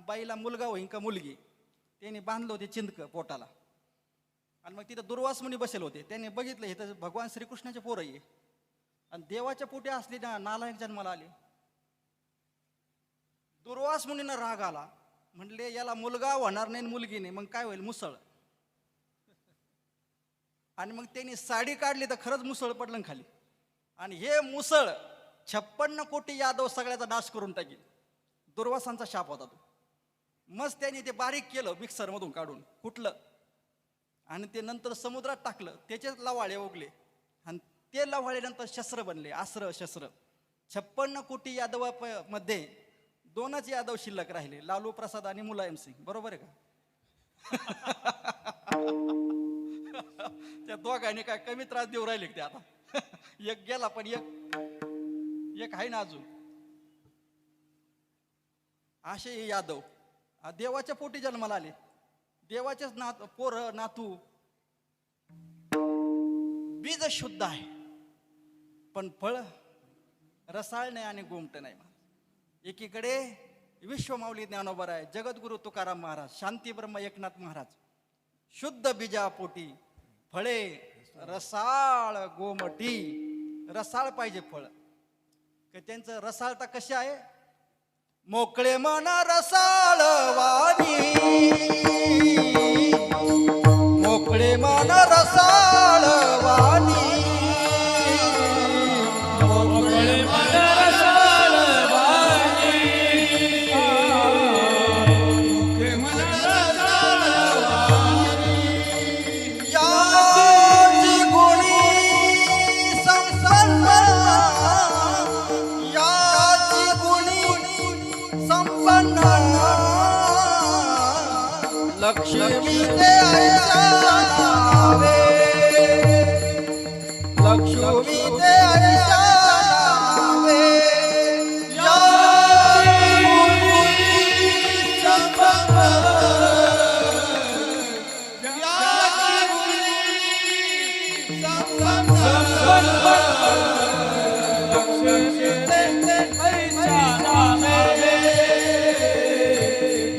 बाईला मुलगा होईन का मुलगी. त्यांनी बांधलं होते चिंतक पोटाला. आणि मग तिथं दुर्वास मुनी बसेल होते. त्यांनी बघितलं हे तर भगवान श्रीकृष्णाचे पोरं आहे आणि देवाच्या पोटी असली ना नालायक जन्माला आले. दुर्वास मुनींना राग आला, म्हणले याला मुलगा होणार नाही मुलगी नाही, मग काय होईल? मुसळ. आणि मग त्यांनी साडी काढली तर खरंच मुसळ पडलं ना खाली. आणि हे मुसळ 56 कोटी यादव सगळ्याचा नाश करून टाकील. दुर्वासांचा शाप होता तो. मस्त त्यांनी ते बारीक केलं मिक्सरमधून काढून कुठलं, आणि ते नंतर समुद्रात टाकलं. त्याचेच लवाळे उगले आणि ते लवाळे नंतर शस्त्र बनले, अस्त्र शस्त्र. 56 कोटी यादव मध्ये 2च यादव शिल्लक राहिले, लालू प्रसाद आणि मुलायम सिंग. बरोबर आहे का? त्या दोघांनी काय कमी त्रास देऊ राहिले ते आता. एक गेला पण एक आहे ना अजून. असे हे यादव देवाच्या पोटी जन्माला आले. देवाचेच पोर नातू. बीज शुद्ध आहे पण फळ रसाळ नाही आणि गोमट नाही. एकीकडे विश्वमाऊली ज्ञानोबा आहे, जगद्गुरु तुकाराम महाराज, शांती ब्रह्म एकनाथ महाराज. शुद्ध बीजापोटी फळे रसाळ गोमटी. रसाळ पाहिजे फळ. त्यांचं रसाळता कशी आहे? मोकळे मन रसाळ वाणी, मोकळे मन रसाळ वाणी, मोकळे मन रसाळ वाणी, मोकळे मन रसाळ वाणी. याची गुणी संपन्न, याची गुणी संपन्न, लक्ष्मी ते आईच्या नावे, लक्ष्मी ते आईच्या नावे. याची गुणी संपन्न, याची गुणी संपन्न,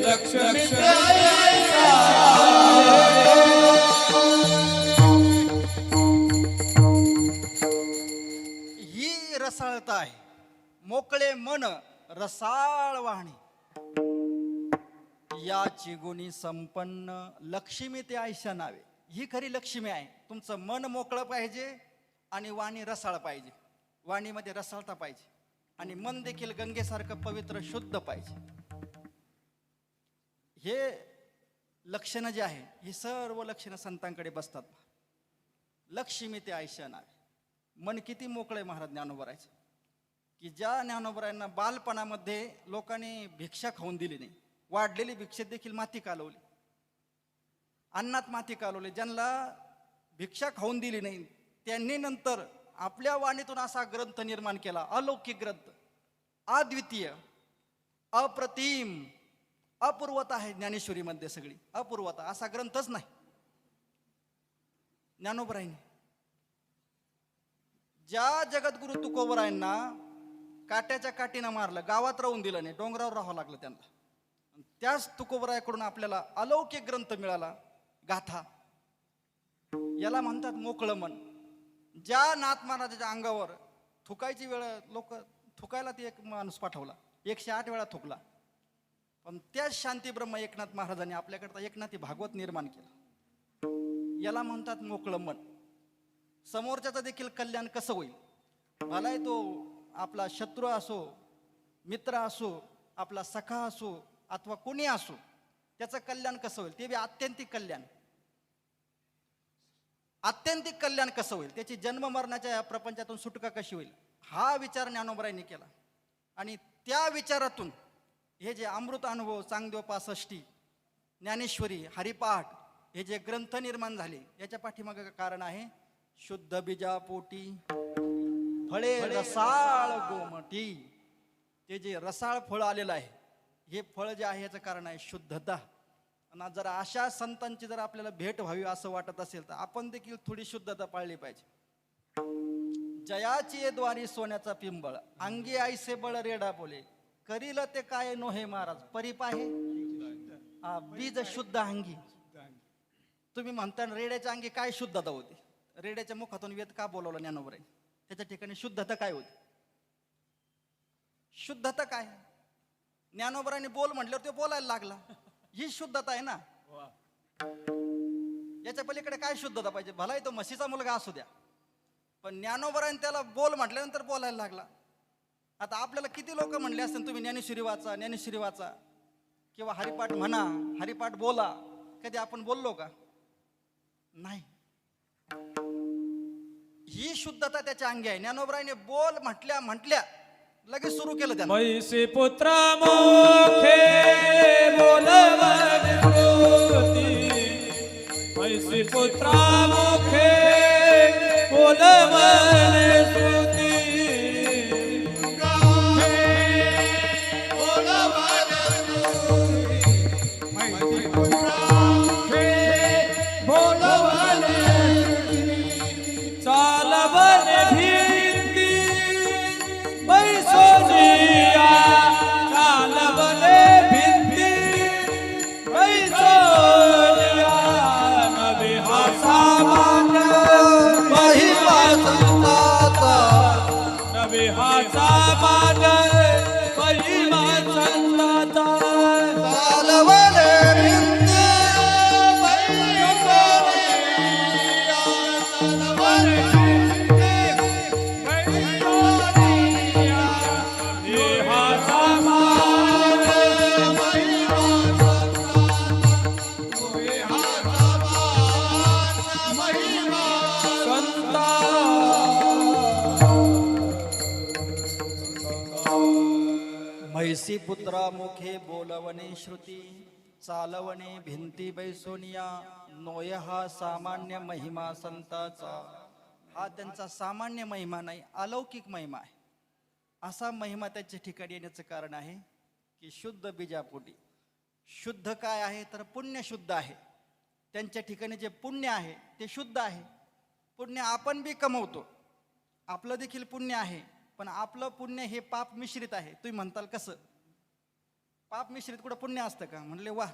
लक्ष्मी ही रसाळता आहे. मोकळे मन रसाळ वाणी, याची गुणी संपन्न, लक्ष्मी ते आयशा नावे. ही खरी लक्ष्मी आहे. तुमचं मन मोकळं पाहिजे आणि वाणी रसाळ पाहिजे. वाणीमध्ये रसाळता पाहिजे आणि मन देखील गंगेसारखं पवित्र शुद्ध पाहिजे. हे लक्षणं जे आहे, ही सर्व लक्षणं संतांकडे बसतात. लक्ष्मी ते आयशा नावे. मन किती मोकळे महाराज ज्ञानोबरायचं, की ज्या ज्ञानोबरायांना बालपणामध्ये लोकांनी भिक्षा खाऊन दिली नाही, वाढलेली भिक्षेत देखील माती कालवली, अन्नात माती कालवली, ज्यांना भिक्षा खाऊन दिली नाही त्यांनी नंतर आपल्या वाणीतून असा ग्रंथ निर्माण केला, अलौकिक ग्रंथ, अद्वितीय, अप्रतिम, अपूर्वता आहे ज्ञानेश्वरीमध्ये. सगळी अपूर्वता, असा ग्रंथच नाही. ज्ञानोबरायांनी ज्या जगद्गुरु तुकोबरायांना काट्याच्या काठीनं मारलं, गावात राहून दिलं नाही, डोंगरावर राहावं लागलं त्यांना, त्याच तुकोबरायाकडून आपल्याला अलौकिक ग्रंथ मिळाला, गाथा. याला म्हणतात मोकळं मन. ज्या नाथ महाराजाच्या अंगावर थुकायची वेळ, लोक थुकायला ते एक माणूस पाठवला, 108 वेळा थुकला, पण त्याच शांती ब्रह्म एकनाथ महाराजांनी आपल्याकडता एकनाथी भागवत निर्माण केलं. याला म्हणतात मोकळं मन. समोरच्याचं देखील कल्याण कसं होईल, भलाही तो आपला शत्रू असो, मित्र असो, आपला सखा असो अथवा कोणी असो, त्याचं कल्याण कसं होईल, ते बी आत्यंतिक कल्याण. आत्यंतिक कल्याण कसं होईल, त्याची जन्म मरणाच्या या प्रपंचातून सुटका कशी होईल, हा विचार ज्ञानोबरायांनी केला. आणि त्या विचारातून हे जे अमृत अनुभव, चांगदेव 65, ज्ञानेश्वरी, हरिपाठ हे जे ग्रंथ निर्माण झाले, याच्या पाठीमागे कारण आहे शुद्ध बीजापोटी फळे रसाळ गोमटी. ते जे रसाळ फळ आलेलं आहे, हे फळ जे आहे याचं कारण आहे शुद्धता. आणि जर अशा संतांची जर आपल्याला भेट व्हावी असं वाटत असेल तर आपण देखील थोडी शुद्धता पाळली पाहिजे. जयाची द्वारी सोन्याचा पिंबळ, अंगी आईसे बळ रेडा बोले, करील ते काय नोहे महाराज परिप आहे बीज शुद्ध अंगी. तुम्ही म्हणता रेड्याच्या अंगी काय शुद्धता होती, रेड्याच्या मुखातून वेद का बोलवला ज्ञानोबरांनी, त्याच्या ठिकाणी शुद्धता काय होती, शुद्धता काय. ज्ञानोबरांनी बोल म्हटल्यावर ते बोलायला लागला, ही शुद्धता आहे ना. याच्या पलीकडे काय शुद्धता पाहिजे, भलाही तो म्हशीचा मुलगा असू द्या, पण ज्ञानोबरांनी त्याला बोल म्हटल्यानंतर बोलायला लागला. आता आपल्याला किती लोक म्हणले असतील तुम्ही ज्ञानेश्वरी वाचा, ज्ञानेश्वरी वाचा किंवा हरिपाठ म्हणा, हरिपाठ बोला, कधी आपण बोललो का, नाही. ही शुद्धता त्याच्या अंगी आहे. ज्ञानोबरांनी बोल म्हटल्या लगेच सुरू केलं त्यानं. मैसी पुत्र मोखे बोलवन श्रुती, मैसी पुत्र मोखे बोलवन श्रुती. चालवन भिंती बैसोनिया, चालवन भिंती बैसोनिया. नवी हा सामान महिमा संताचा, नवी हा सामान महिमा संताचा. चालवण भिंती म्हैसी पुत्रा मुखे बोलवणे श्रुती, चालवणे भिंती बैसोनिया. नोय हा सामान्य महिमा संताचा. हा त्यांचा सामान्य महिमा नाही, अलौकिक महिमा आहे. असा महिमा त्याच्या ठिकाणी येण्याचं कारण आहे की शुद्ध बीजापोटी. शुद्ध काय आहे तर पुण्य शुद्ध आहे. त्यांच्या ठिकाणी जे पुण्य आहे ते शुद्ध आहे. पुण्य आपण बी कमवतो, आपलं देखील पुण्य आहे, पण आपलं पुण्य हे पाप मिश्रित आहे. तुम्ही म्हणताल कसं, पाप मिश्रित कुठं पुण्य असतं का, म्हणले वा,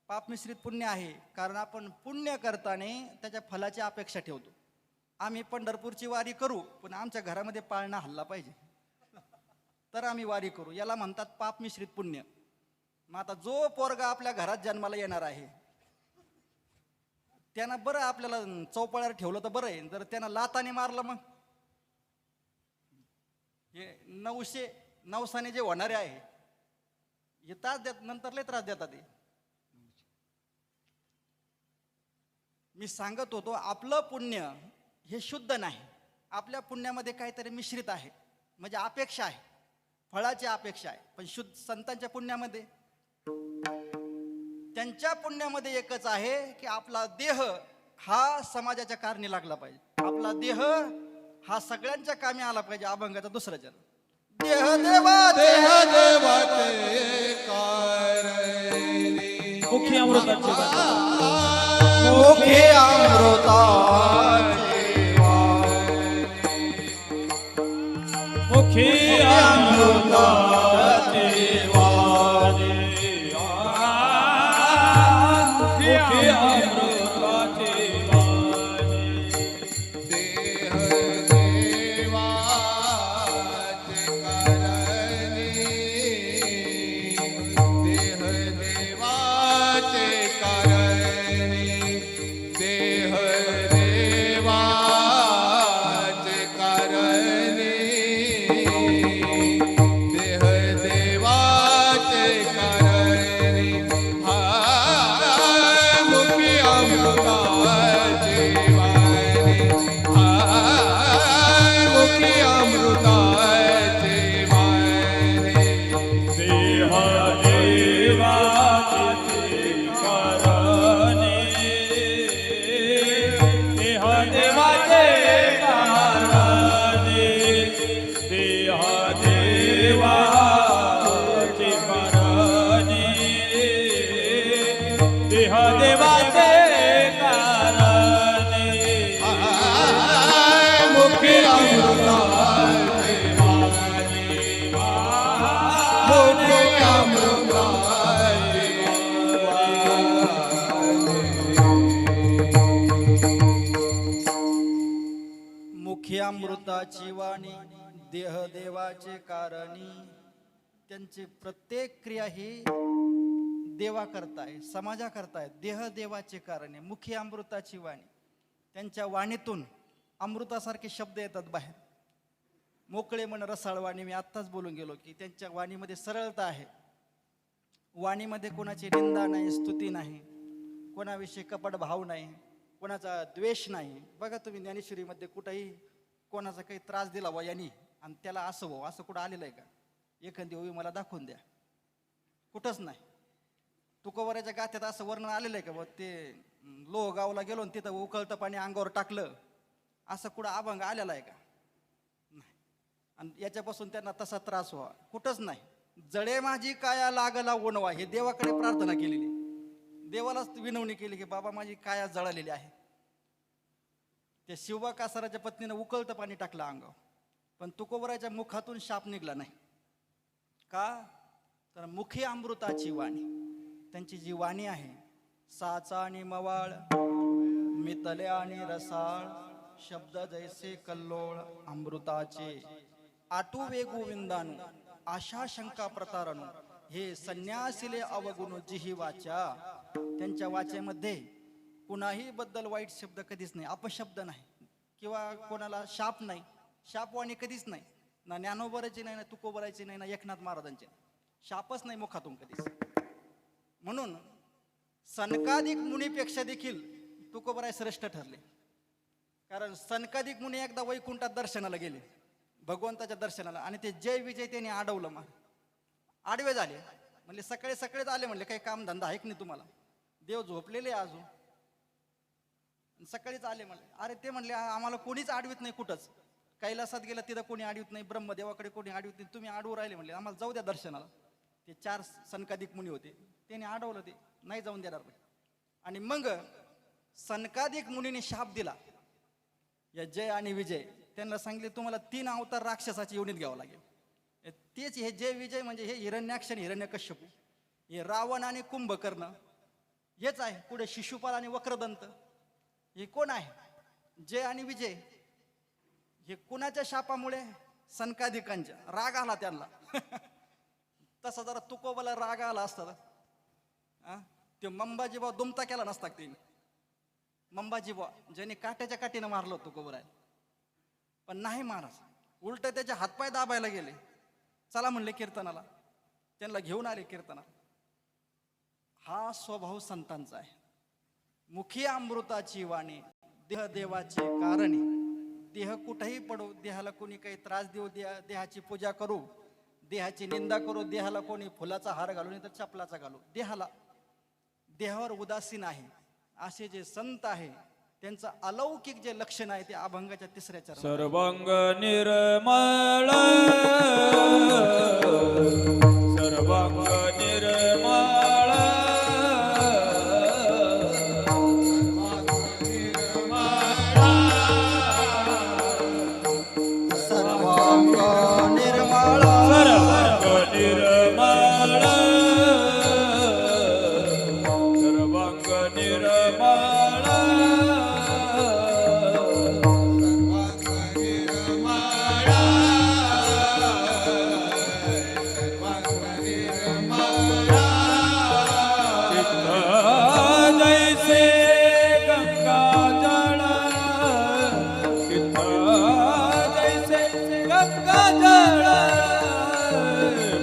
पाप मिश्रित पुण्य आहे. कारण आपण पुण्य करताना त्याच्या फलाची अपेक्षा ठेवतो. आम्ही पंढरपूरची वारी करू, पण आमच्या घरामध्ये पाळणा हल्ला पाहिजे तर आम्ही वारी करू, याला म्हणतात पाप मिश्रित पुण्य. मग आता जो पोरगा आपल्या घरात जन्माला येणार आहे त्यानं बरं आपल्याला चौपाळ्यावर ठेवलं तर बरं आहे, जर त्यानं लाताने मारलं मग हे 900 नवसाने जे होणारे आहे हे त्रास देत, नंतर लय त्रास देतात. मी सांगत होतो आपलं पुण्य हे शुद्ध नाही, आपल्या पुण्यामध्ये काहीतरी मिश्रित आहे, म्हणजे अपेक्षा आहे, फळाची अपेक्षा आहे. पण शुद्ध संतांच्या पुण्यामध्ये, त्यांच्या पुण्यामध्ये एकच आहे की आपला देह हा समाजाच्या कारणी लागला पाहिजे, आपला देह हा सगळ्यांच्या कामी आला पाहिजे. अभंगाचा दुसरा जन्म. देह देवाचे कारणी, मुखी अमृताची मुखे अमृताचे मुखी अमृताची वाणी, मुखी अमृताची वाणी. देह देवाचे कारणी, देह देवाचे कारणी, देह देवाचे कारणी, देह देवाचे कारणी. हा देवाचे कारणे मुखी अमृताचे वाणी मुखी अमृताचे मुखी अमृताची वाणी देह देवाचे कारणी. त्यांची प्रत्येक क्रिया ही देवा करताय, समाजा करताय. देह देवाचे कारणे, मुखी अमृताची वाणी. त्यांच्या वाणीतून अमृतासारखे शब्द येतात बाहेर. मोकळे मन रसाळ वाणी, मी आत्ताच बोलून गेलो की त्यांच्या वाणीमध्ये सरळता आहे. वाणीमध्ये कोणाची निंदा नाही, स्तुती नाही, कोणाविषयी कपट भाव नाही, कोणाचा द्वेष नाही. बघा तुम्ही ज्ञानेश्वरीमध्ये कुठंही कोणाचा काही त्रास दिला वा यांनी आणि त्याला असं हो असं कुठं आलेलं आहे का? एखादी ओवी मला दाखवून द्या. कुठंच नाही. तुकोबऱ्याच्या गाथ्यात असं वर्णन आलेलं आहे का? बघ ते लोहगावला गेलो आणि तिथं उकळतं पाणी अंगावर टाकलं, असं कुठं अभंग आलेला आहे का? नाही. आणि याच्यापासून त्यांना तसा त्रास व्हावा कुठंच नाही. जळे माझी काया लागला ओणवा, हे देवाकडे प्रार्थना केलेली, देवालाच विनवणी केली की बाबा माझी काया जळालेली आहे. त्या शिवबा कासाराच्या पत्नीनं उकळतं पाणी टाकलं अंगावर, पण तुकोबराच्या मुखातून शाप निघला नाही. का? तर मुखी अमृताची वाणी. त्यांची जी वाणी आहे, साचा आणि मवाळ, मितले आणि रसाळ, शब्द जैसे कल्लोळ अमृताचे. आटू वे गोविंदानु आशा शंका प्रतारणू, हे संन्यासिले अवगुण जिही वाचा. त्यांच्या वाचेमध्ये कुणाही बद्दल वाईट शब्द कधीच नाही, अपशब्द नाही, किंवा कोणाला शाप नाही. शापवाणी कधीच नाही, ना ज्ञानोबराची नाही, ना तुकोबराची नाही, ना एकनाथ महाराजांची. शापच नाही मुखातून कधीच. म्हणून सनकादिक मुनीपेक्षा देखील तुकोबराय श्रेष्ठ ठरले. कारण सनकादिक मुनी एकदा वैकुंठात दर्शनाला गेले, भगवंताच्या दर्शनाला, आणि ते जय विजय त्यांनी अडवलं. मग आडवे झाले. म्हणले सकाळी सकाळीच आले, म्हणले काही काम धंदा आहे की नाही तुम्हाला? देव झोपलेले अजून, सकाळीच आले. म्हणले अरे ते म्हणले आम्हाला कोणीच आडवीत नाही कुठंच. कैलासात गेला तिथं कोणी आडवीत नाही, ब्रह्मदेवाकडे कोणी आडवीत नाही, तुम्ही आडवू राहिले. म्हणले आम्हाला जाऊ द्या दर्शनाला. ते 4 सनकादिक मुनी होते, त्यांनी अडवलं, ते नाही जाऊन देणार. आणि मग सनकादिक मुनीने शाप दिला या जय आणि विजय. त्यांना सांगितले तुम्हाला 3 अवतार राक्षसाची योनीत घ्यावं लागेल. तेच हे जय विजय म्हणजे हे हिरण्याक्ष आणि हिरण्यकश्यपू, हे रावण आणि कुंभकर्ण, हेच आहे. पुढे शिशुपाल आणि वक्रदंत, हे कोण आहे? जय आणि विजय. हे कुणाच्या शापामुळे? सनकादिकांच्या. राग आला त्यांना. तसा जरा तुकोबाला राग आला असता ते मंबाजीबा दुमता केला नसता. त्यांनी मंबाजीबा ज्याने काट्याच्या काठीनं मारलं तुकोबराय, पण नाही महाराज, उलट त्याचे हातपाय दाबायला गेले. चला म्हणले कीर्तनाला, त्यांना घेऊन आले कीर्तनाला. हा स्वभाव संतांचा आहे. मुखी अमृताची वाणी, देह देवाचे कारणी. देह कुठेही पडू, देहाला कोणी काही त्रास देऊ, देहाची पूजा करू, देहाची निंदा करू, देहाला कोणी फुलाचा हार घालू नाही तर चपलाचा घालू, देहावर उदासीन आहे असे जे संत आहे, त्यांचं अलौकिक जे लक्षण आहे ते अभंगाच्या 3ऱ्या चरणात. सर्वांग निर्मळ, सर्वांग निर्मळ, सर्वांग निर्मळ, सर्वांग निर्मळ, सर्वांग निर्मळ, जैसे गंगा जल, जैसे गंगा जल,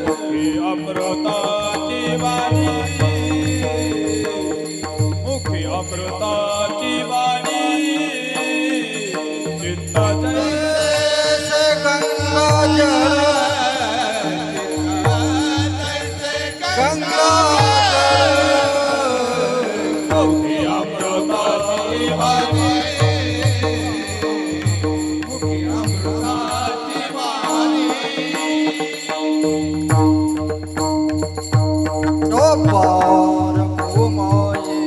मुखी अमृताची वाणी, मुखी अमृताची वाणी, चित्त जैसे गंगा जल, गंगा मुखी अमृताची वाणी, मुखी अमृताची वाणी. पार भूमाये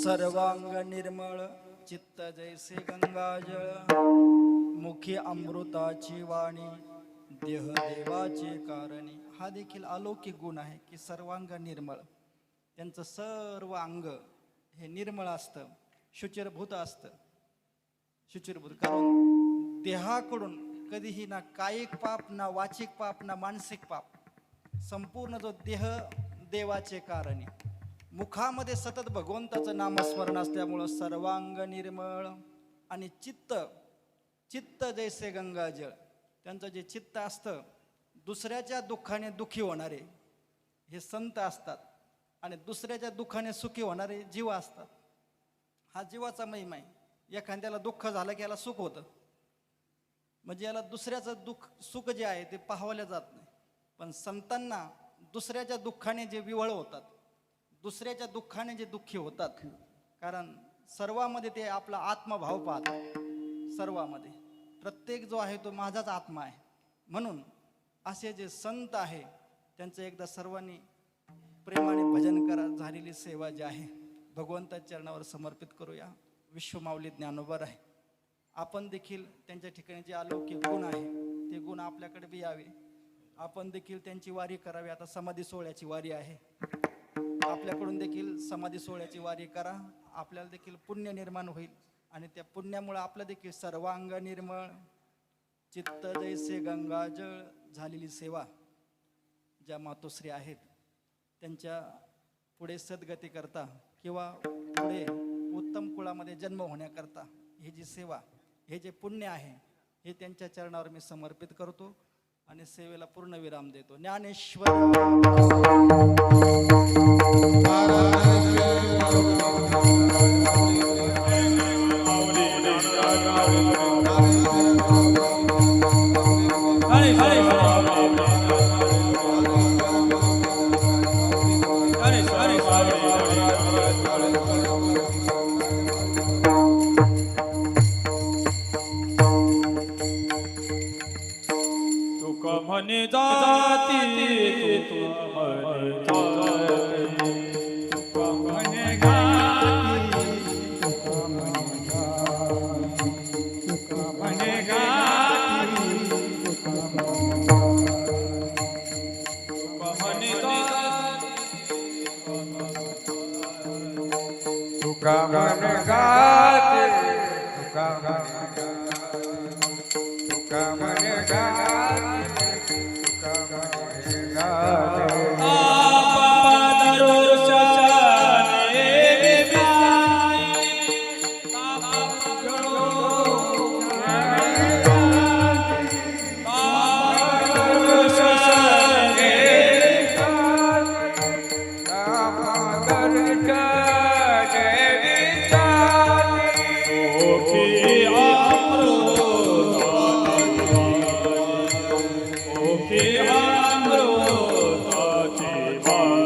सर्वांग निर्मळ चित्त जैसे गंगाजळ, मुखी अमृताची वाणी, देह देवाचे कारणी. हा देखील अलौकिक गुण आहे की सर्वांग निर्मळ, त्यांचं सर्व अंग हे निर्मळ असतं, शुचिरभूत असतं. शुचिरभूत कारण देहाकडून कधीही ना कायिक पाप, ना वाचिक पाप, ना मानसिक पाप. संपूर्ण जो देह देवाचे कारणी. मुखामध्ये सतत भगवंताचं नामस्मरण असल्यामुळं सर्वांग निर्मळ. आणि चित्त, चित्त जैसे गंगाजळ, त्यांचं जे चित्त असतं दुसऱ्याच्या दुःखाने दुःखी होणारे हे संत असतात, आणि दुसऱ्याच्या दुःखाने सुखी होणारे जीव असतात. हा जीवाचा महिमा आहे. एखाद्याला दुःख झालं की याला सुख होतं, म्हणजे याला दुसऱ्याचं दुःख सुख जे आहे ते पाहवलं जात नाही. पण संतांना दुसऱ्याच्या दुःखाने जे विव्हळ होतात, दुसऱ्याच्या दुःखाने जे दुःखी होतात, कारण सर्वामध्ये ते आपला आत्मभाव पाहतात. सर्वामध्ये प्रत्येक जो आहे तो माझाच आत्मा आहे. म्हणून असे जे संत आहे त्यांचं एकदा सर्वांनी प्रेमाने भजन करा. झालेली सेवा जी आहे भगवंताच्या चरणावर समर्पित करूया. विश्वमाऊली ज्ञानोबर आहे. आपण देखील त्यांच्या ठिकाणी जे अलौकिक गुण आहे ते गुण आपल्याकडे बी यावे. आपण देखील त्यांची वारी करावी. आता समाधी सोहळ्याची वारी आहे. आपल्याकडून देखील समाधी सोहळ्याची वारी करा. आपल्याला देखील पुण्य निर्माण होईल, आणि त्या पुण्यामुळे आपलं देखील सर्वांग निर्मळ. चित्त जैसे गंगाजळ. झालेली सेवा ज्या मातोश्री आहेत त्यांच्या पुढे सद्गती करता किंवा पुढे उत्तम कुळामध्ये जन्म होण्याकरता ही जी सेवा, हे जे पुण्य आहे हे त्यांच्या चरणावर मी समर्पित करतो आणि सेवेला पूर्ण विराम देतो. ज्ञानेश्वर म्हणे जाती तुका म्हणे जाती, तुका म्हणे गाती, तुका म्हणे गाती, तुका म्हणे गाती, तुका म्हणे जाती, तुका म्हणे गाती, तुका म्हणे गाती. Bye.